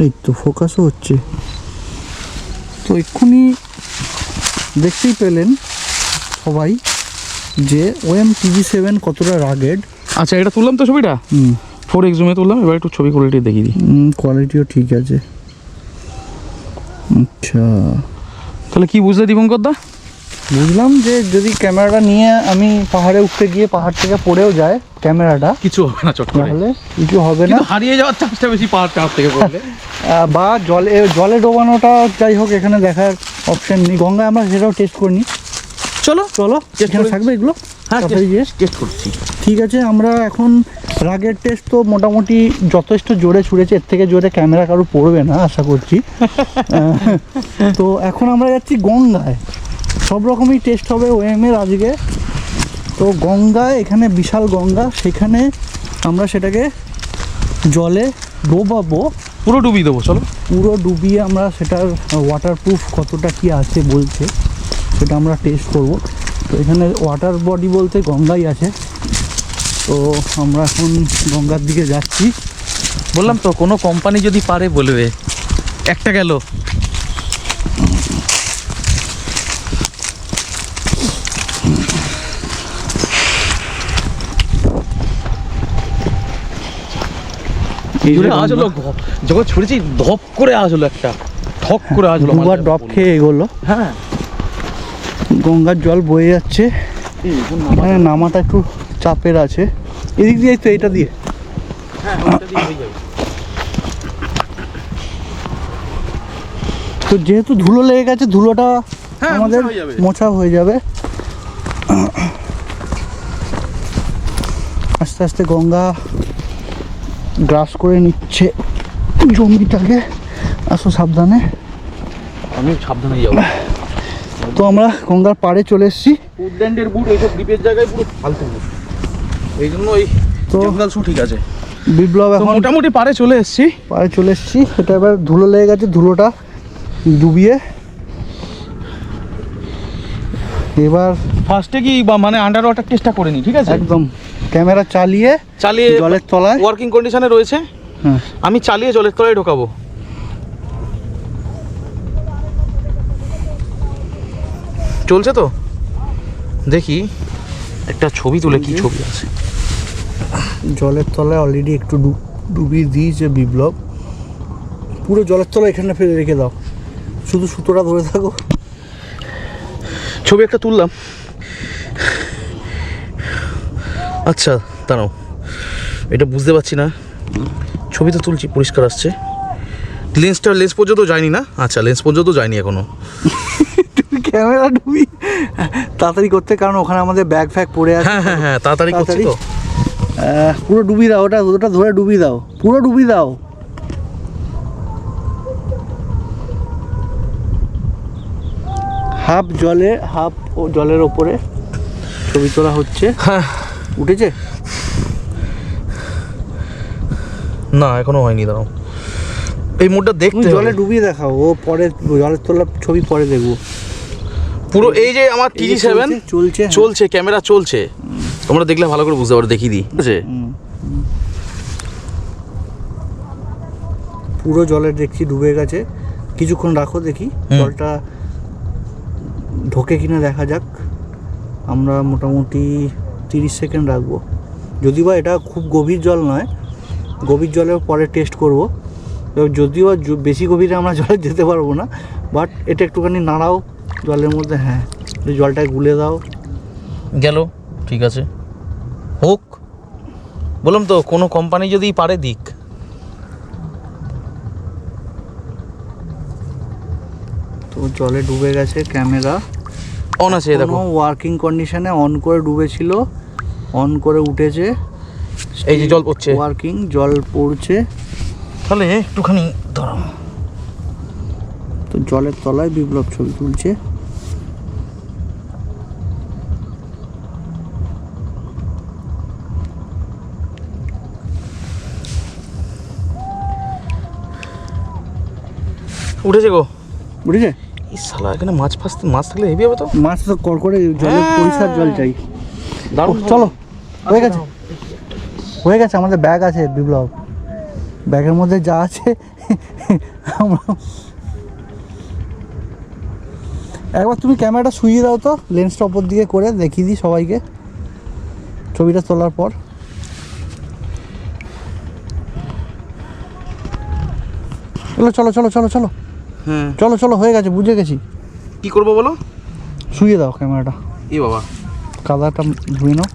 এই তো ফোকাসও হচ্ছে। তো এক্ষুনি দেখতেই পেলেন সবাই যে OM TG7 কতটা রাগেড। আচ্ছা, এটা তুললাম তো ছবিটা, 4x জুমে তুললাম। এবার একটু ছবি কোয়ালিটি দেখিয়ে দিই। কোয়ালিটিও ঠিক আছে। আচ্ছা, তাহলে কি বুঝলে দীপঙ্কর দা? বুঝলাম যে যদি ক্যামেরাটা নিয়ে আমি পাহাড়ে উঠতে গিয়ে পাহাড় থেকে পড়েও যায় ক্যামেরাটা, কিছু হবে না, চট করে তাহলে কিছু হবে না। কিন্তু হারিয়ে যাওয়ার চান্সটা বেশি পাহাড় থেকে পড়লে। বা জলে ডোবানোটা যাই হোক, এখানে দেখার অপশন নেই। গঙ্গায় আমরা সেটাও টেস্ট করিনি। চলো এখানে থাকবে এগুলো। হ্যাঁ, টেস্ট করছি। ঠিক আছে, আমরা এখন রাগের টেস্ট তো মোটামুটি যথেষ্ট জোরে ছুঁড়েছে, এর থেকে জোরে ক্যামেরা কারো পড়বে না আশা করছি। তো এখন আমরা যাচ্ছি গঙ্গায়। সব রকমই টেস্ট হবে OM এর আজকে। তো গঙ্গায়, এখানে বিশাল গঙ্গা, সেখানে আমরা সেটাকে জলে ডোবাবো, পুরো ডুবিয়ে দেবো। চলো পুরো ডুবিয়ে আমরা সেটার ওয়াটারপ্রুফ কতটা কি আছে বলছে, সেটা আমরা টেস্ট করব। তো এখানে ওয়াটার বডি বলতে গঙ্গাই আছে। তো আমরা এখন গঙ্গার দিকে যাচ্ছি। বললাম তো, কোনো কোম্পানি যদি পারে বলবে। একটা গেল। আওয়াজ হলো, যখন ছুড়েছি ধপ করে আওয়াজ হলো, একটা ঠক করে আওয়াজ হলো। দুবার ড্রপ খেয়ে এগোলো। হ্যাঁ, গঙ্গার জল বয়ে যাচ্ছে। এখানে নামাটা একটু চাপের আছে। এদিক দিয়ে তো, এটা দিয়ে। হ্যাঁ, ওটা দিয়ে হয়ে যাবে। তো যেহেতু ধুলো লেগে গেছে, ধুলোটা আমাদের মোছা হয়ে যাবে। আস্তে আস্তে গঙ্গা গ্রাস করে নিচ্ছে জমিটাকে। আসো সাবধানে। আমি সাবধানে যাবো। তো আমরা গঙ্গার পাড়ে চলে এসেছি। উডল্যান্ডের বুট এইসব দ্বীপের জায়গায় পুরো ফালতু বুট, এই জন্য এই তো জঙ্গল শু ঠিক আছে। বিপ্লব এখন মোটামুটি পাড়ে চলে এসেছি। এটা এবার ধুলো লেগে গেছে, ধুলোটা ডুবিয়ে এবার ফার্স্টে কি মানে আন্ডার ওয়াটার টেস্টটা করে নি, ঠিক আছে? একদম ক্যামেরা চালিয়ে জলের তলায় ওয়ার্কিং কন্ডিশনে রয়েছে। হ্যাঁ, আমি চালিয়ে জলের তলায় ঢোকাবো। চলছে তো, দেখি একটা ছবি তুলে। কি ছবি আছে? জলের তলায় অলরেডি একটু ডুবিয়ে দিয়েছে বিপ্লব। পুরো জলের তলায় এখানে ফেলে রেখে দাও, শুধু সুতোটা ধরে থাকো। ছবি একটা তুললাম। আচ্ছা দাঁড়াও, এটা বুঝতে পারছি না। ছবি তো তুলছি, পরিষ্কার আসছে। লেন্স পর্যন্ত যায়নি না? আচ্ছা, লেন্স পর্যন্ত যায়নি এখনো। ক্যামেরা ডুবি তাড়াতাড়ি করতে, কারণ ওখানে আমাদের ব্যাগ ফ্যাগ পড়ে আছে। হ্যাঁ, তাড়াতাড়ি করছি তো। পুরো ডুবি দাও, ওটা ধরে ডুবি দাও, পুরো ডুবি দাও। হাফ জলে হাফ জলের ওপরে ছবি তোলা হচ্ছে। হ্যাঁ উঠেছে? না এখনো হয়নি, দাঁড়াও এই মোডটা তুমি দেখতে জলে ডুবিয়ে দেখাও, ও পরে জলের তোলা ছবি পরে দেখবো। পুরো এই যে আমার TG7 চলছে চলছে, ক্যামেরা চলছে, তোমরা দেখলে ভালো করে বুঝতে পারো, দেখিয়ে দিই। ঠিক আছে, পুরো জলে দেখছি ডুবে গেছে। কিছুক্ষণ রাখো দেখি জলটা ঢোকে কিনা দেখা যাক। আমরা মোটামুটি 30 সেকেন্ড রাখবো, যদি বা এটা খুব গভীর জল নয়, গভীর জলের পরে টেস্ট করব। যদিও বেশি গভীরে আমরা জলে যেতে পারবো না, বাট এটা একটুখানি নাড়াও জলের মধ্যে। হ্যাঁ, জলটায় গুলে দাও। গেল, ঠিক আছে, হোক। বললাম তো কোনো কোম্পানি যদি পারে দিক। তো জলে ডুবে গেছে, ক্যামেরা অন আছে, দেখো ওয়ার্কিং কন্ডিশনে অন করে ডুবেছিল, অন করে উঠেছে। এই যে জল পড়ছে, ওয়ার্কিং জল পড়ছে। তাহলে একটুখানি ধরো। তো জলের তলায় বিপ্লব ছবি তুলছে। উঠেছে গো, বুঝেছে? এই শালা এখানে মাছ থাকলে হেভি হবে তো। মাছ তো করে জলে পরিষ্কার জল চাই। দারুণ, চলো, হয়ে গেছে, হয়ে গেছে। আমাদের ব্যাগ আছে বিপ্লব, ব্যাগের মধ্যে যা আছে আমরা। একবার তুমি ক্যামেরাটা শুইয়ে দাও তো, লেন্সটা ওপর দিকে করে দেখিয়ে দিই সবাইকে ছবিটা তোলার পর। চলো চলো চলো চলো চলো, হ্যাঁ চলো চলো, হয়ে গেছে, বুঝে গেছি। কি করবো বলো? শুইয়ে দাও ক্যামেরাটা, এই বাবা কাদাটা ধুয়ে নাও।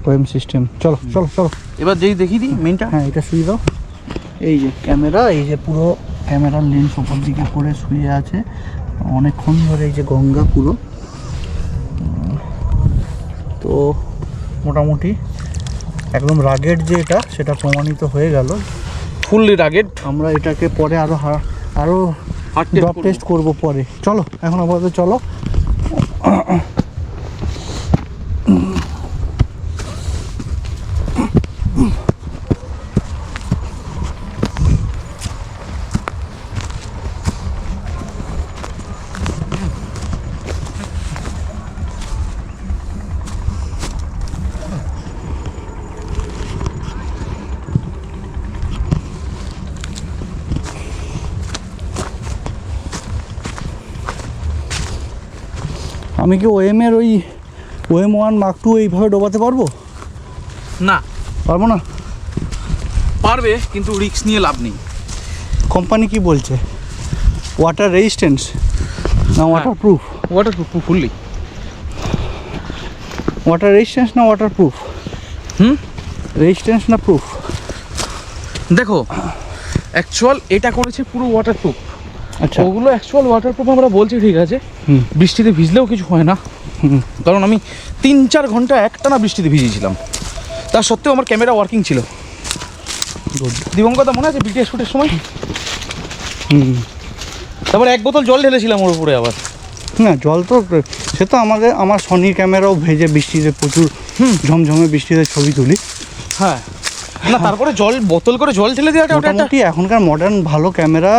ওএম সিস্টেম, চলো চলো চলো। এবার যেই দেখিয়ে দিই মেনটা। হ্যাঁ, এটা শুয়ে দাও। এই যে ক্যামেরা, এই যে পুরো ক্যামেরার লেন্স ওপর দিকে করে শুয়ে আছে অনেকক্ষণ ধরে। এই যে গঙ্গা পুরো। তো মোটামুটি একদম রাগেড যে এটা, সেটা প্রমাণিত হয়ে গেল। Fully rugged. আমরা এটাকে পরে আরো ড্রপ টেস্ট করব পরে। চলো এখন আপাতত চলো। আমি কি ওএমের ওই OM1 Mark II এইভাবে ডোবাতে পারবো? না পারবো না। পারবে, কিন্তু রিস্ক নিয়ে লাভ নেই। কোম্পানি কি বলছে? ওয়াটার রেজিস্ট্যান্স না water proof? Water proof, fully water resistance না ওয়াটার প্রুফ? রেজিস্ট্যান্স না প্রুফ? দেখো অ্যাকচুয়াল এটা করেছে পুরো ওয়াটার প্রুফ। আচ্ছা, ওগুলো অ্যাকচুয়াল ওয়াটার প্রুফ আমরা বলছি, ঠিক আছে, বৃষ্টিতে ভিজলেও কিছু হয় না। কারণ আমি 3-4 ঘন্টা একটানা বৃষ্টিতে ভিজিয়েছিলাম, তার সত্ত্বেও আমার ক্যামেরা ওয়ার্কিং ছিল। দিবঙ্গদা মনে আছে বিটিএস শুটের সময়? তারপর 1 বোতল জল ঢেলেছিলাম ওর উপরে আবার। না জল তো সে তো আমার সনির ক্যামেরাও ভেজে বৃষ্টিতে প্রচুর ঝমঝমে বৃষ্টিতে ছবি তুলি। হ্যাঁ, না তারপরে জল বোতল করে জল ঢেলে দেওয়াটা ওটা একটা মোটামুটি এখনকার মডার্ন ভালো ক্যামেরা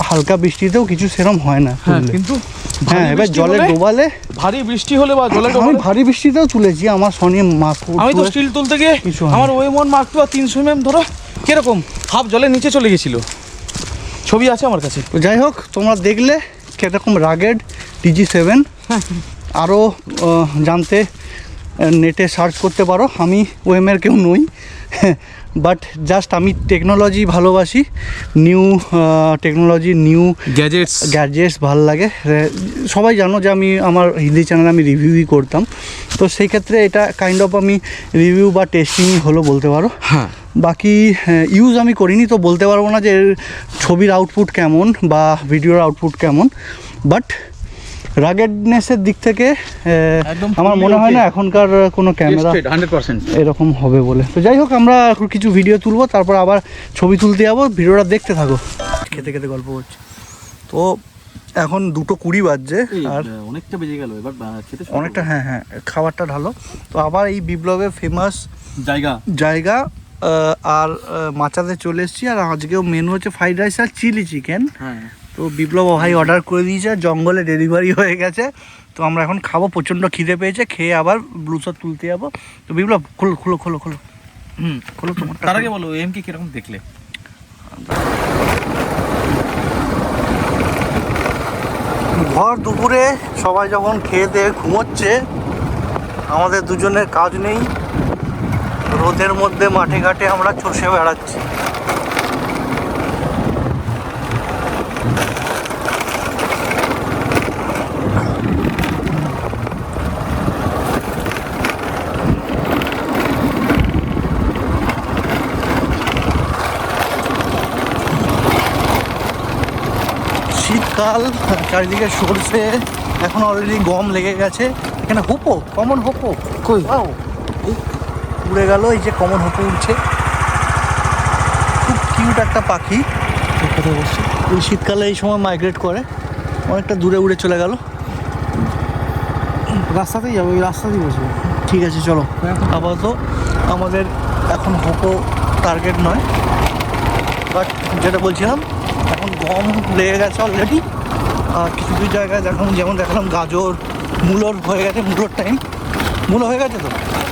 হালকা বৃষ্টিতেও কিছু সেরকম হয় না। হ্যাঁ, কিন্তু হ্যাঁ, এবার জলে ডোবালে, ভারী বৃষ্টি হলে বা জলে আমি ডোবালে, ভারী বৃষ্টিতেও তুলেছি আমার সনি মার্ক। আমি তো স্টিল তুলতে গিয়ে কিছু হয়নি। আমার OM1 Mark II আর 300 mm ধরো কিরকম হাফ জলের নিচে চলে গেছিল, ছবি আছে আমার কাছে। তো যাই হোক, তোমরা দেখলে কীরকম রাগেড TG7। আরও জানতে নেটে সার্চ করতে পারো। আমি ওএমের কেউ নই, বাট জাস্ট আমি টেকনোলজি ভালোবাসি, নিউ টেকনোলজি, নিউ গ্যাজেটস ভালো লাগে। সবাই জানো যে আমি আমার হিন্দি চ্যানেলে আমি রিভিউই করতাম, তো সেই ক্ষেত্রে এটা কাইন্ড অফ আমি রিভিউ বা টেস্টিংই হলো বলতে পারো। হ্যাঁ, বাকি ইউজ আমি করিনি, তো বলতে পারবো না যে ছবির আউটপুট কেমন বা ভিডিওর আউটপুট কেমন। বাট রাগেডনেসের দিক থেকে একদম আমার মনে হয় না এখনকার কোনো ক্যামেরা 100% এরকম হবে বলে। তো যাই হোক, আমরা এখন কিছু ভিডিও তুলবো, তারপর আবার ছবি তুলতে যাবো। ভিডিওটা দেখতে থাকো। খেতে খেতে গল্প করছি। তো এখন 2:20 বাজছে আর অনেকটা বেজে গেল, এবার খেতে অনেকটা, হ্যাঁ হ্যাঁ, খাবারটা ঢালো। তো আবার এই বিপ্লবের ফেমাস জায়গা আর মাচাতে চলে এসেছি। আর আজকেও মেনু হচ্ছে ফ্রাইড রাইস আর চিলি চিকেন। হ্যাঁ, তো বিপ্লব ভাই অর্ডার করে দিয়েছে, জঙ্গলে ডেলিভারি হয়ে গেছে। তো আমরা এখন খাবো, প্রচণ্ড খিদে পেয়েছে, খেয়ে আবার ব্লুসার তুলতে যাবো। তো বিপ্লব খোলো খোলো খোলো খোলো, খোলো তোমার। তার আগে বলো এমকে কিরকম দেখলে? ভর দুপুরে সবাই যখন খেয়ে দিয়ে ঘুমোচ্ছে, আমাদের দুজনের কাজ নেই, রোদের মধ্যে মাঠে ঘাটে আমরা চষে বেড়াচ্ছি। শীতকাল, চারিদিকে সরষে, এখন অলরেডি গম লেগে গেছে। এখানে হোপো, কমন হোপো কই এই উড়ে গেল। এই যে কমন হোপো উড়ছে, খুব কিউট একটা পাখি। কোথায় বসছে? এই শীতকালে এই সময় মাইগ্রেট করে, অনেকটা দূরে উড়ে চলে গেল। রাস্তাতেই যাবো, ওই রাস্তাতেই বসবো। ঠিক আছে চলো। আপাতত আমাদের এখন হোপো টার্গেট নয়, বাট যেটা বলছিলাম, এখন গম লেগে গেছে অলরেডি। আর কিছু কিছু জায়গায় যেমন দেখালাম গাজর, মূলোর হয়ে গেছে, মূলোর টাইম। মূলো হয়ে গেছে তো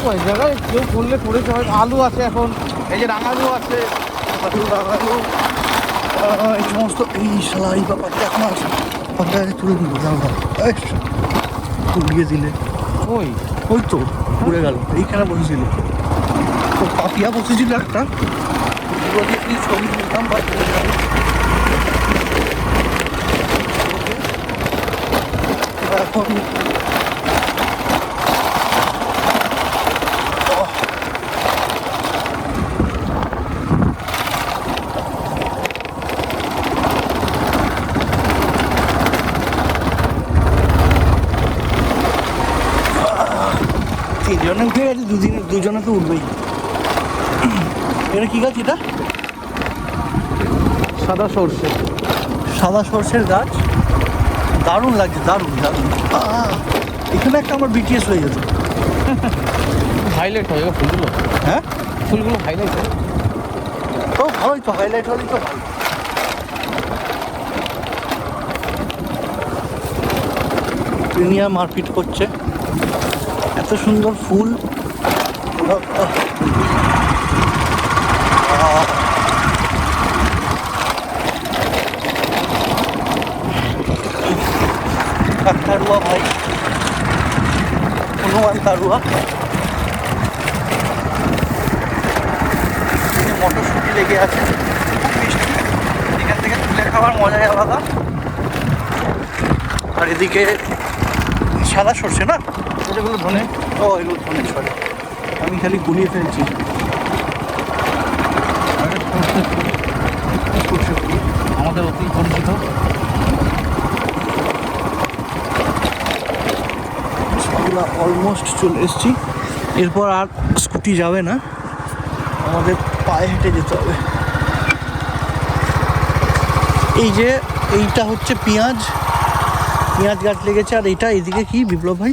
ওই জায়গায় কেউ করলে করেছে, হয়তো আলু আছে এখন, এই যে রাঙালু আছে, রাঙালু, এই সমস্ত। এই শালা এই ব্যাপারটা এখন আছে, পাখিটাকে তুলে দিল, তুলিয়ে দিলে। ওই তো উড়ে গেল, এইখানে বসেছিল। তো পাপিয়া বসেছিল একটা, ছবি তুলতাম বা এখন তিনজনে উঠে গেছে, দুজনে তো উঠবেই। এটা কী গাছ? এটা সাদা সর্ষে, সাদা সর্ষের গাছ। দারুণ লাগছে, দারুণ দারুণ। এখানে একটা আমার বিটিএস হয়ে যেত। হাইলাইট হয় ফুলগুলো, হ্যাঁ ফুলগুলো হাইলাইট হয়। তো ভালোই তো, হাইলাইট হলেই তো ভালো। প্রিমিয়া মারপিট করছে, এত সুন্দর ফুল। কাকতাড়ুয়া ভাই, হনুমান তাড়ুয়া। মটরশুঁটি লেগে আছে, খুব মিষ্টি। এখান থেকে তুলে খাওয়ার মজাই আলাদা। আর এদিকে সাদা সর্ষে না, এগুলো ধনে। ও এগুলো ধনে, সরি, আমি খালি গুলিয়ে ফেলছি। আমাদের অতি পরিচিত। অলমোস্ট চলে এসছি। এরপর আর স্কুটি যাবে না, আমাদের পায়ে হেঁটে যেতে হবে। এই যে এইটা হচ্ছে পেঁয়াজ গাছ লেগেছে। আর এইটা এদিকে কি বিপ্লব ভাই?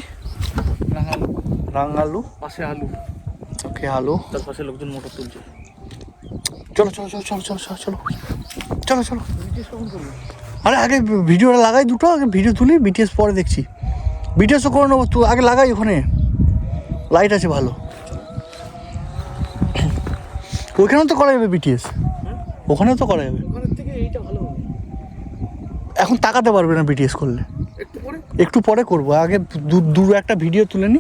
রাঙালু, পাশে আলু, ওকে আলু। তার পাশে লোকজন মোটর তুলছে। চলো চলো চলো চলো চলো চলো চলো চলো চলো। আরে আগে ভিডিওটা লাগাই, দুটো আগে ভিডিও তুলি, বিটিএস পরে দেখছি। বিটিএসও করে নেবো, তুই আগে লাগাই। ওখানে লাইট আছে ভালো, ওইখানেও তো করা যাবে বিটিএস, ওখানেও তো করা যাবে। এখন তাকাতে পারবে না বিটিএস করলে, একটু পরে করবো। আগে দু একটা ভিডিও তুলে নি।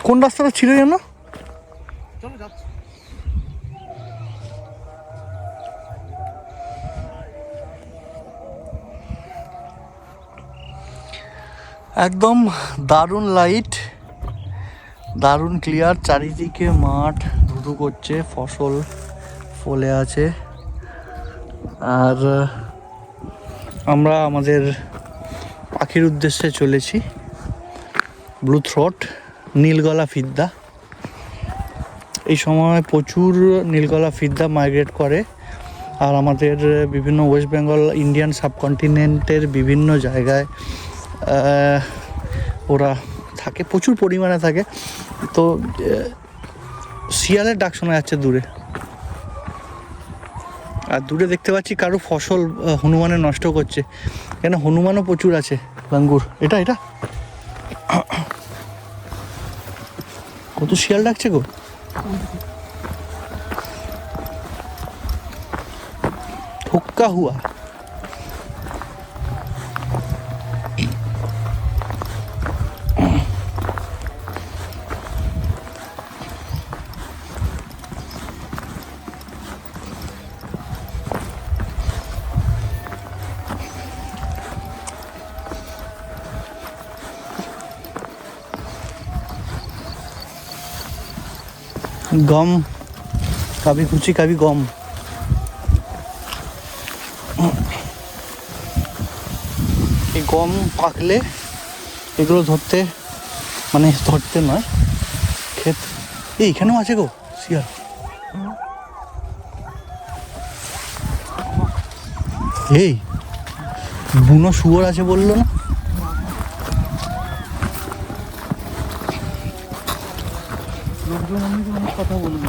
কোন রাস্তাটা ছিল যেন? একদম দারুণ লাইট, দারুণ ক্লিয়ার। চারিদিকে মাঠ ধুধু করছে, ফসল ফলে আছে। আর আমরা আমাদের পাখির উদ্দেশ্যে চলেছি। ব্লু থ্রোট, নীলগলা ফিদ্দা। এই সময় প্রচুর নীলগলা ফিদ্দা মাইগ্রেট করে, আর আমাদের বিভিন্ন ওয়েস্ট বেঙ্গল ইন্ডিয়ান সাবকন্টিনেন্টের বিভিন্ন জায়গায় ওরা থাকে, প্রচুর পরিমাণে থাকে। তো শিয়ালের ডাক শোনা যাচ্ছে দূরে, আর দূরে দেখতে পাচ্ছি কারো ফসল হনুমানে নষ্ট করছে। কেন হনুমানও প্রচুর আছে। লাঙ্গুর এটা এটা কত শিয়াল ডাকছে গো। হুক্কা হুয়া। গম, কাবি খুচি কাবি গম। এই গম পাকলে এগুলো ধরতে, মানে ধরতে নয়, ক্ষেত। এইখানেও আছে গো শিয়াল। এই বুনো শুয়োর আছে বললো না? কথা বলবো।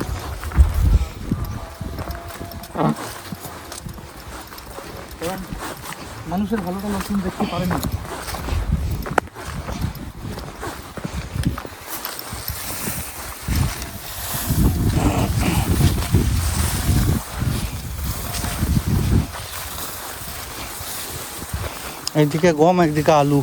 মানুষের ভালোটা লক্ষণ দেখতে পারে না। একদিকে গম, একদিকে আলু।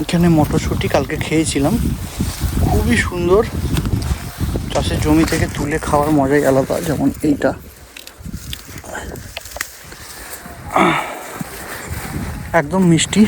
এখানে মটরশুঁটি কালকে খেয়েছিলাম, খুবই সুন্দর। চাষের জমি থেকে তুলে খাওয়ার মজাই আলাদা। যেমন এইটা একদম মিষ্টি।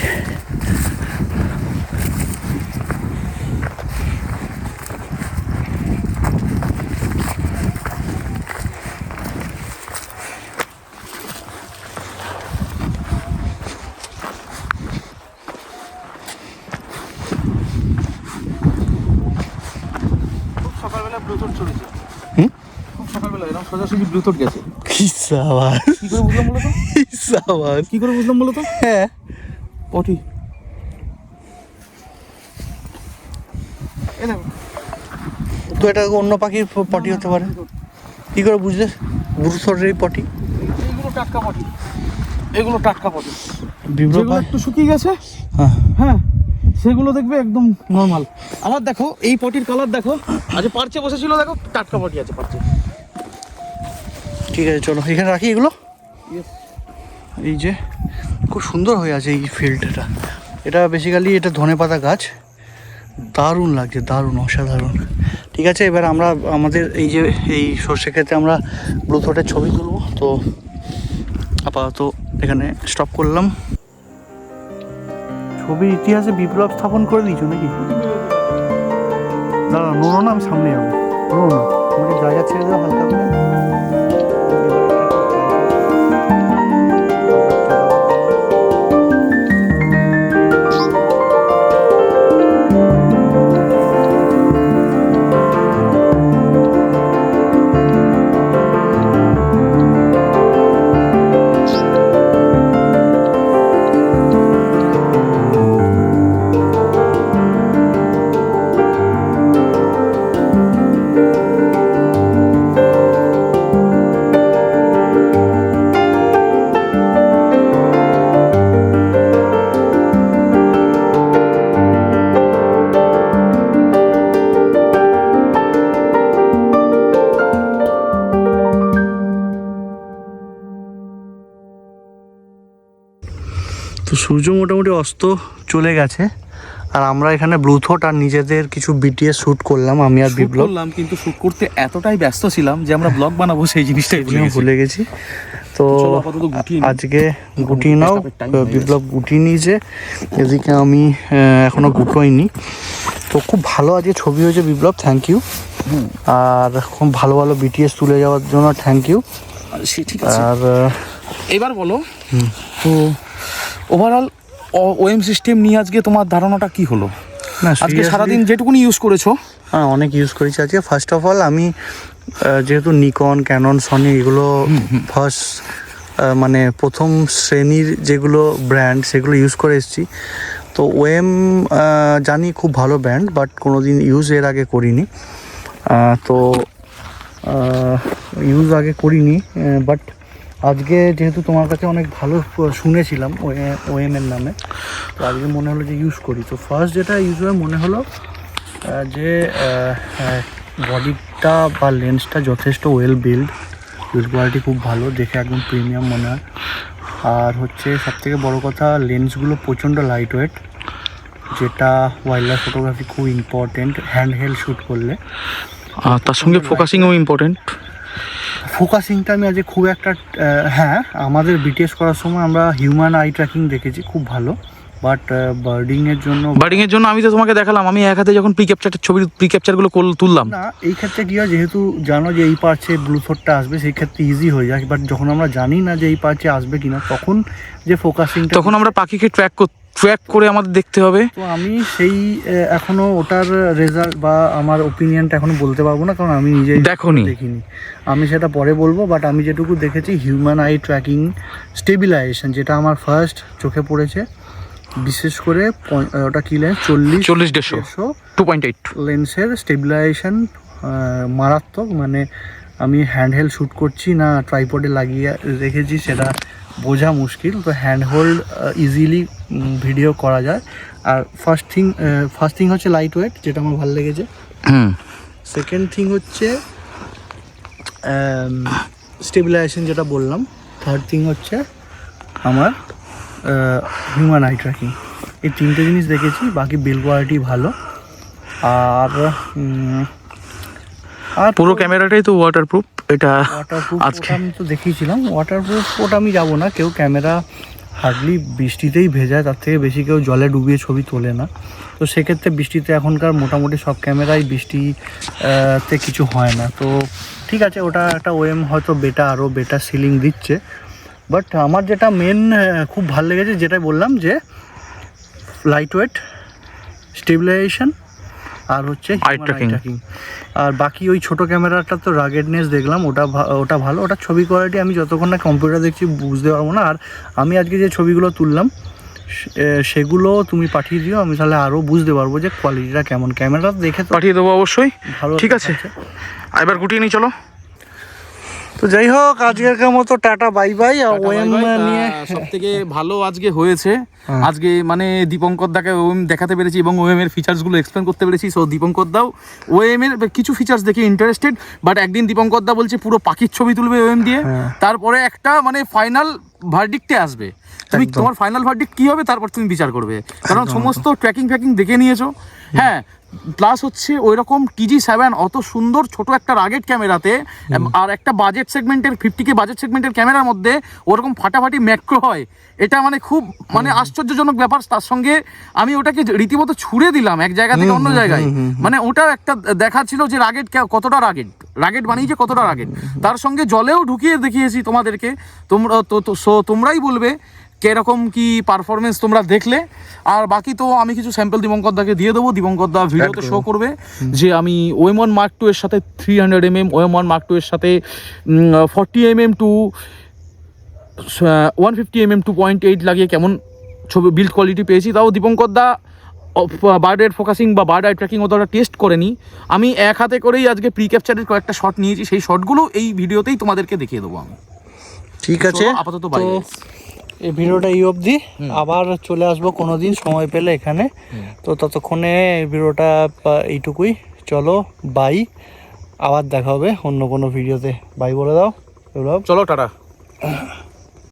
সকালবেলা ব্লুটুথ চলেছে। হুম, খুব সকালবেলা এরকম সোজাসুজি ব্লুটুথ গেছে। কি সাবাস, কি করে বুঝলাম বলো তো? কি সাবাস। কি করে বুঝলাম বলো তো? হ্যাঁ, পটি। এ দেখো, তো এটা অন্য পাখির পটি হতে পারে। কি করে বুঝলে ব্লুথরের পটি? এইগুলো টাটকা পটি, এগুলো টাটকা পটি। বিব্রত যেগুলো একটু শুকিয়ে গেছে, হ্যাঁ, হ্যাঁ, সেগুলো দেখবে একদম নর্মাল। আমার দেখো এই পটির কালার দেখো, আজ পারচে বসেছিল, দেখো টাটকা পটি আছে পারচে। ঠিক আছে, চলো এখানে রাখি এগুলো। এই যে খুব সুন্দর হয়ে আছে এই ফিল্ডটা। এটা বেসিক্যালি এটা ধনেপাতা গাছ। দারুণ লাগছে, দারুণ, অসাধারণ। ঠিক আছে, এবার আমরা আমাদের এই যে এই সর্ষে ক্ষেতে আমরা ব্লুথোটের ছবি তুলবো। তো আপাতত এখানে স্টপ করলাম। ছবির ইতিহাসে বিপ্লব স্থাপন করে দিয়েছো নাকি? দাঁড়া, নোড়ো না, আমি সামনে যাবো। নোড়ো না, আমাকে জায়গা ছেড়ে দেওয়া হালকা করে। তো সূর্য মোটামুটি অস্ত চলে গেছে, আর আমরা এখানে ব্লুথোট আর নিজেদের কিছু বিটিএস শ্যুট করলাম, আমি আর বিপ্লব। করলাম, কিন্তু শুট করতে এতটাই ব্যস্ত ছিলাম যে আমরা ব্লগ বানাবো সেই জিনিসটাই ভুলে গেছি। তো চলো আপাতত গুটিয়ে নিই। আজকে গুটিয়ে নাও। বিপ্লব গুটিয়ে নিয়েছে, এদিকে আমি এখনো গুটোইনি। তো খুব ভালো আজকে ছবি হয়েছে বিপ্লব, থ্যাংক ইউ। আর খুব ভালো ভালো বিটিএস তুলে যাওয়ার জন্য থ্যাংক ইউ। ঠিক আছে, আর এবার বলো তো ওভারঅল ওএম সিস্টেম নিয়ে আজকে তোমার ধারণাটা কি হলো? না আজকে সারাদিন যেটুকুনি ইউজ করেছো? হ্যাঁ, অনেক ইউজ করেছি আজকে। ফার্স্ট অফ অল আমি যেহেতু নিকন, ক্যানন, সনি এগুলো ফার্স্ট মানে প্রথম শ্রেণীর যেগুলো ব্র্যান্ড সেগুলো ইউজ করে এসেছি। তো ওএম জানি খুব ভালো ব্র্যান্ড, বাট কোনো দিন ইউজ এর আগে করিনি। তো ইউজ আগে করিনি, বাট আজকে যেহেতু তোমার কাছে অনেক ভালো শুনেছিলাম ওএম এর নামে, তো আজকে মনে হলো যে ইউজ করি। তো ফার্স্ট যেটা ইউজ হয়ে মনে হলো যে বডিটা বা লেন্সটা যথেষ্ট ওয়েল বিল্ড কোয়ালিটি খুব ভালো, দেখে একদম প্রিমিয়াম মনে হয়। আর হচ্ছে সবথেকে বড় কথা, লেন্সগুলো প্রচণ্ড লাইট ওয়েট, যেটা ওয়াইল্ড লাইফ ফটোগ্রাফি খুব ইম্পর্টেন্ট হ্যান্ড হেল্ড শ্যুট করলে। আর তার সঙ্গে ফোকাসিংও ইম্পর্টেন্ট। ফোকাসিংটা আমি আজকে খুব একটা হ্যাঁ, আমাদের বিটিএস করার সময় আমরা হিউম্যান আই ট্র্যাকিং দেখেছি খুব ভালো, বাট বার্ডিংয়ের জন্য আমি তো তোমাকে দেখালাম, আমি এক হাতে যখন প্রি ক্যাপচারগুলো তুললাম না। এই ক্ষেত্রে কী হয়, যেহেতু জানো যে এই পার্টসে ব্লু থটটা আসবে, সেই ক্ষেত্রে ইজি হয়ে যায়। বাট যখন আমরা জানি না যে এই পার্টসে আসবে কিনা, তখন যে ফোকাসিংটা, তখন আমরা পাখিকে ট্র্যাক করে আমাদের দেখতে হবে। তো আমি সেই এখনো ওটার রেজাল্ট বা আমার ওপিনিয়নটা এখনো বলতে পারবো না, কারণ আমি নিজেই দেখিনি। আমি সেটা পরে বলবো। বাট আমি যেটুকু দেখেছি, হিউম্যান আই ট্র্যাকিং স্টেবিলাইজেশন, যেটা আমার ফার্স্ট চোখে পড়েছে, বিশেষ করে ওটা কি লেন্স 40-150 2.8 লেন্সের স্টেবিলাইজেশন মারাত্মক। মানে আমি হ্যান্ড হেল্ড শ্যুট করছি না ট্রাইপডে লাগিয়ে রেখেছি সেটা বোঝা মুশকিল। তো হ্যান্ড হোল্ড ইজিলি ভিডিও করা যায়। আর ফার্স্ট থিং হচ্ছে লাইট ওয়েট, যেটা আমার ভালো লেগেছে। সেকেন্ড থিং হচ্ছে স্টেবিলাইজেশন, যেটা বললাম। থার্ড থিং হচ্ছে আমার হিউম্যান আই ট্র্যাকিং। এই তিনটে জিনিস দেখেছি, বাকি বিল্ড কোয়ালিটি ভালো। আর পুরো ক্যামেরাটাই তো ওয়াটারপ্রুফ। এটা ওয়াটারপ্রুফ আমি তো দেখিয়েছিলাম। ওয়াটারপ্রুফ ওটা আমি যাবো না, কেউ ক্যামেরা হার্ডলি বৃষ্টিতেই ভেজায়, তার থেকে বেশি কেউ জলে ডুবিয়ে ছবি তোলে না। তো সেক্ষেত্রে বৃষ্টিতে এখনকার মোটামুটি সব ক্যামেরাই বৃষ্টিতে কিছু হয় না। তো ঠিক আছে, ওটা একটা ওএম হয়তো আরও বেটার সিলিং দিচ্ছে। বাট আমার যেটা মেন খুব ভালো লেগেছে, যেটা বললাম, যে লাইট ওয়েট, স্টেবিলাইজেশন, আর হচ্ছে আই ট্র্যাকিং। আর বাকি ওই ছোটো ক্যামেরাটা তো রাগেডনেস দেখলাম, ওটা ভালো। ওটা ছবি কোয়ালিটি আমি যতক্ষণ না কম্পিউটার দেখছি বুঝতে পারবো না। আর আমি আজকে যে ছবিগুলো তুললাম সেগুলো তুমি পাঠিয়ে দিও, আমি তাহলে আরও বুঝতে পারবো যে কোয়ালিটিটা কেমন। ক্যামেরা দেখে তো পাঠিয়ে দেবো অবশ্যই, ভালো। ঠিক আছে, এবার গুটিয়ে নিই, চলো। তো যাই হোক, আজকের মতো টাটা বাই বাই। ওএম নিয়ে সব থেকে ভালো আজকে হয়েছে, আজকে মানে দীপঙ্কর দাকে ওএম দেখাতে পেরেছি এবং ওএম এর ফিচার্সগুলো এক্সপ্লেন করতে পেরেছি। সো দীপঙ্কর দাও ওএম এর কিছু ফিচার্স দেখে ইন্টারেস্টেড, বাট একদিন দীপঙ্কর দা বলছে পুরো পাখির ছবি তুলবে ওএম দিয়ে, তারপরে একটা মানে ফাইনাল ভার্ডিক্টে আসবে। তুমি তোমার ফাইনাল ভার্ডিক্ট কি হবে তারপর তুমি বিচার করবে, কারণ সমস্ত ট্র্যাকিং দেখে নিয়েছো। হ্যাঁ, প্লাস হচ্ছে ওই রকম TG7 অত সুন্দর ছোট একটা রাগেড ক্যামেরাতে, আর একটা বাজেট সেগমেন্টের 50K বাজেট সেগমেন্টের ক্যামেরার মধ্যে ওরকম ফাটাফাটি ম্যাক্রো হয়, এটা মানে খুব মানে আশ্চর্যজনক ব্যাপার। তার সঙ্গে আমি ওটাকে রীতিমতো ছুড়ে দিলাম এক জায়গা থেকে অন্য জায়গায়। মানে ওটা একটা দেখা ছিল যে রাগেড কতটা রাগেড বানিয়েছে, কতটা রাগেড। তার সঙ্গে জলেও ঢুকিয়ে দেখিয়েছি তোমাদেরকে। তোমরাই বলবে কিরকম কি পারফরমেন্স তোমরা দেখলে। আর বাকি তো আমি কিছু স্যাম্পল দীপঙ্কর দাকে দিয়ে দেবো, দীপঙ্কর দা ভিডিওতে শো করবে যে আমি OM1 Mark II এর সাথে 300mm, OM1 Mark II এর সাথে 40mm টু 150mm 2.8 লাগিয়ে কেমন ছবি বিল্ড কোয়ালিটি পেয়েছি। তাও দীপঙ্কর দা বার্ড আই ফোকাসিং বা বার্ড আই ট্র্যাকিং অতটা টেস্ট করেনি। আমি এক হাতে করেই আজকে প্রি ক্যাপচারের কয়েকটা শট নিয়েছি, সেই শটগুলো এই ভিডিওতেই তোমাদেরকে দেখিয়ে দেবো আমি। ঠিক আছে, আপাতত এই ভিডিওটা এই অবধি। আবার চলে আসবো কোনো দিন সময় পেলে এখানে। তো ততক্ষণে এই ভিডিওটা এইটুকুই। চলো বাই, আবার দেখা হবে অন্য কোনো ভিডিওতে। বাই বলে দাও। চলো, টাটা।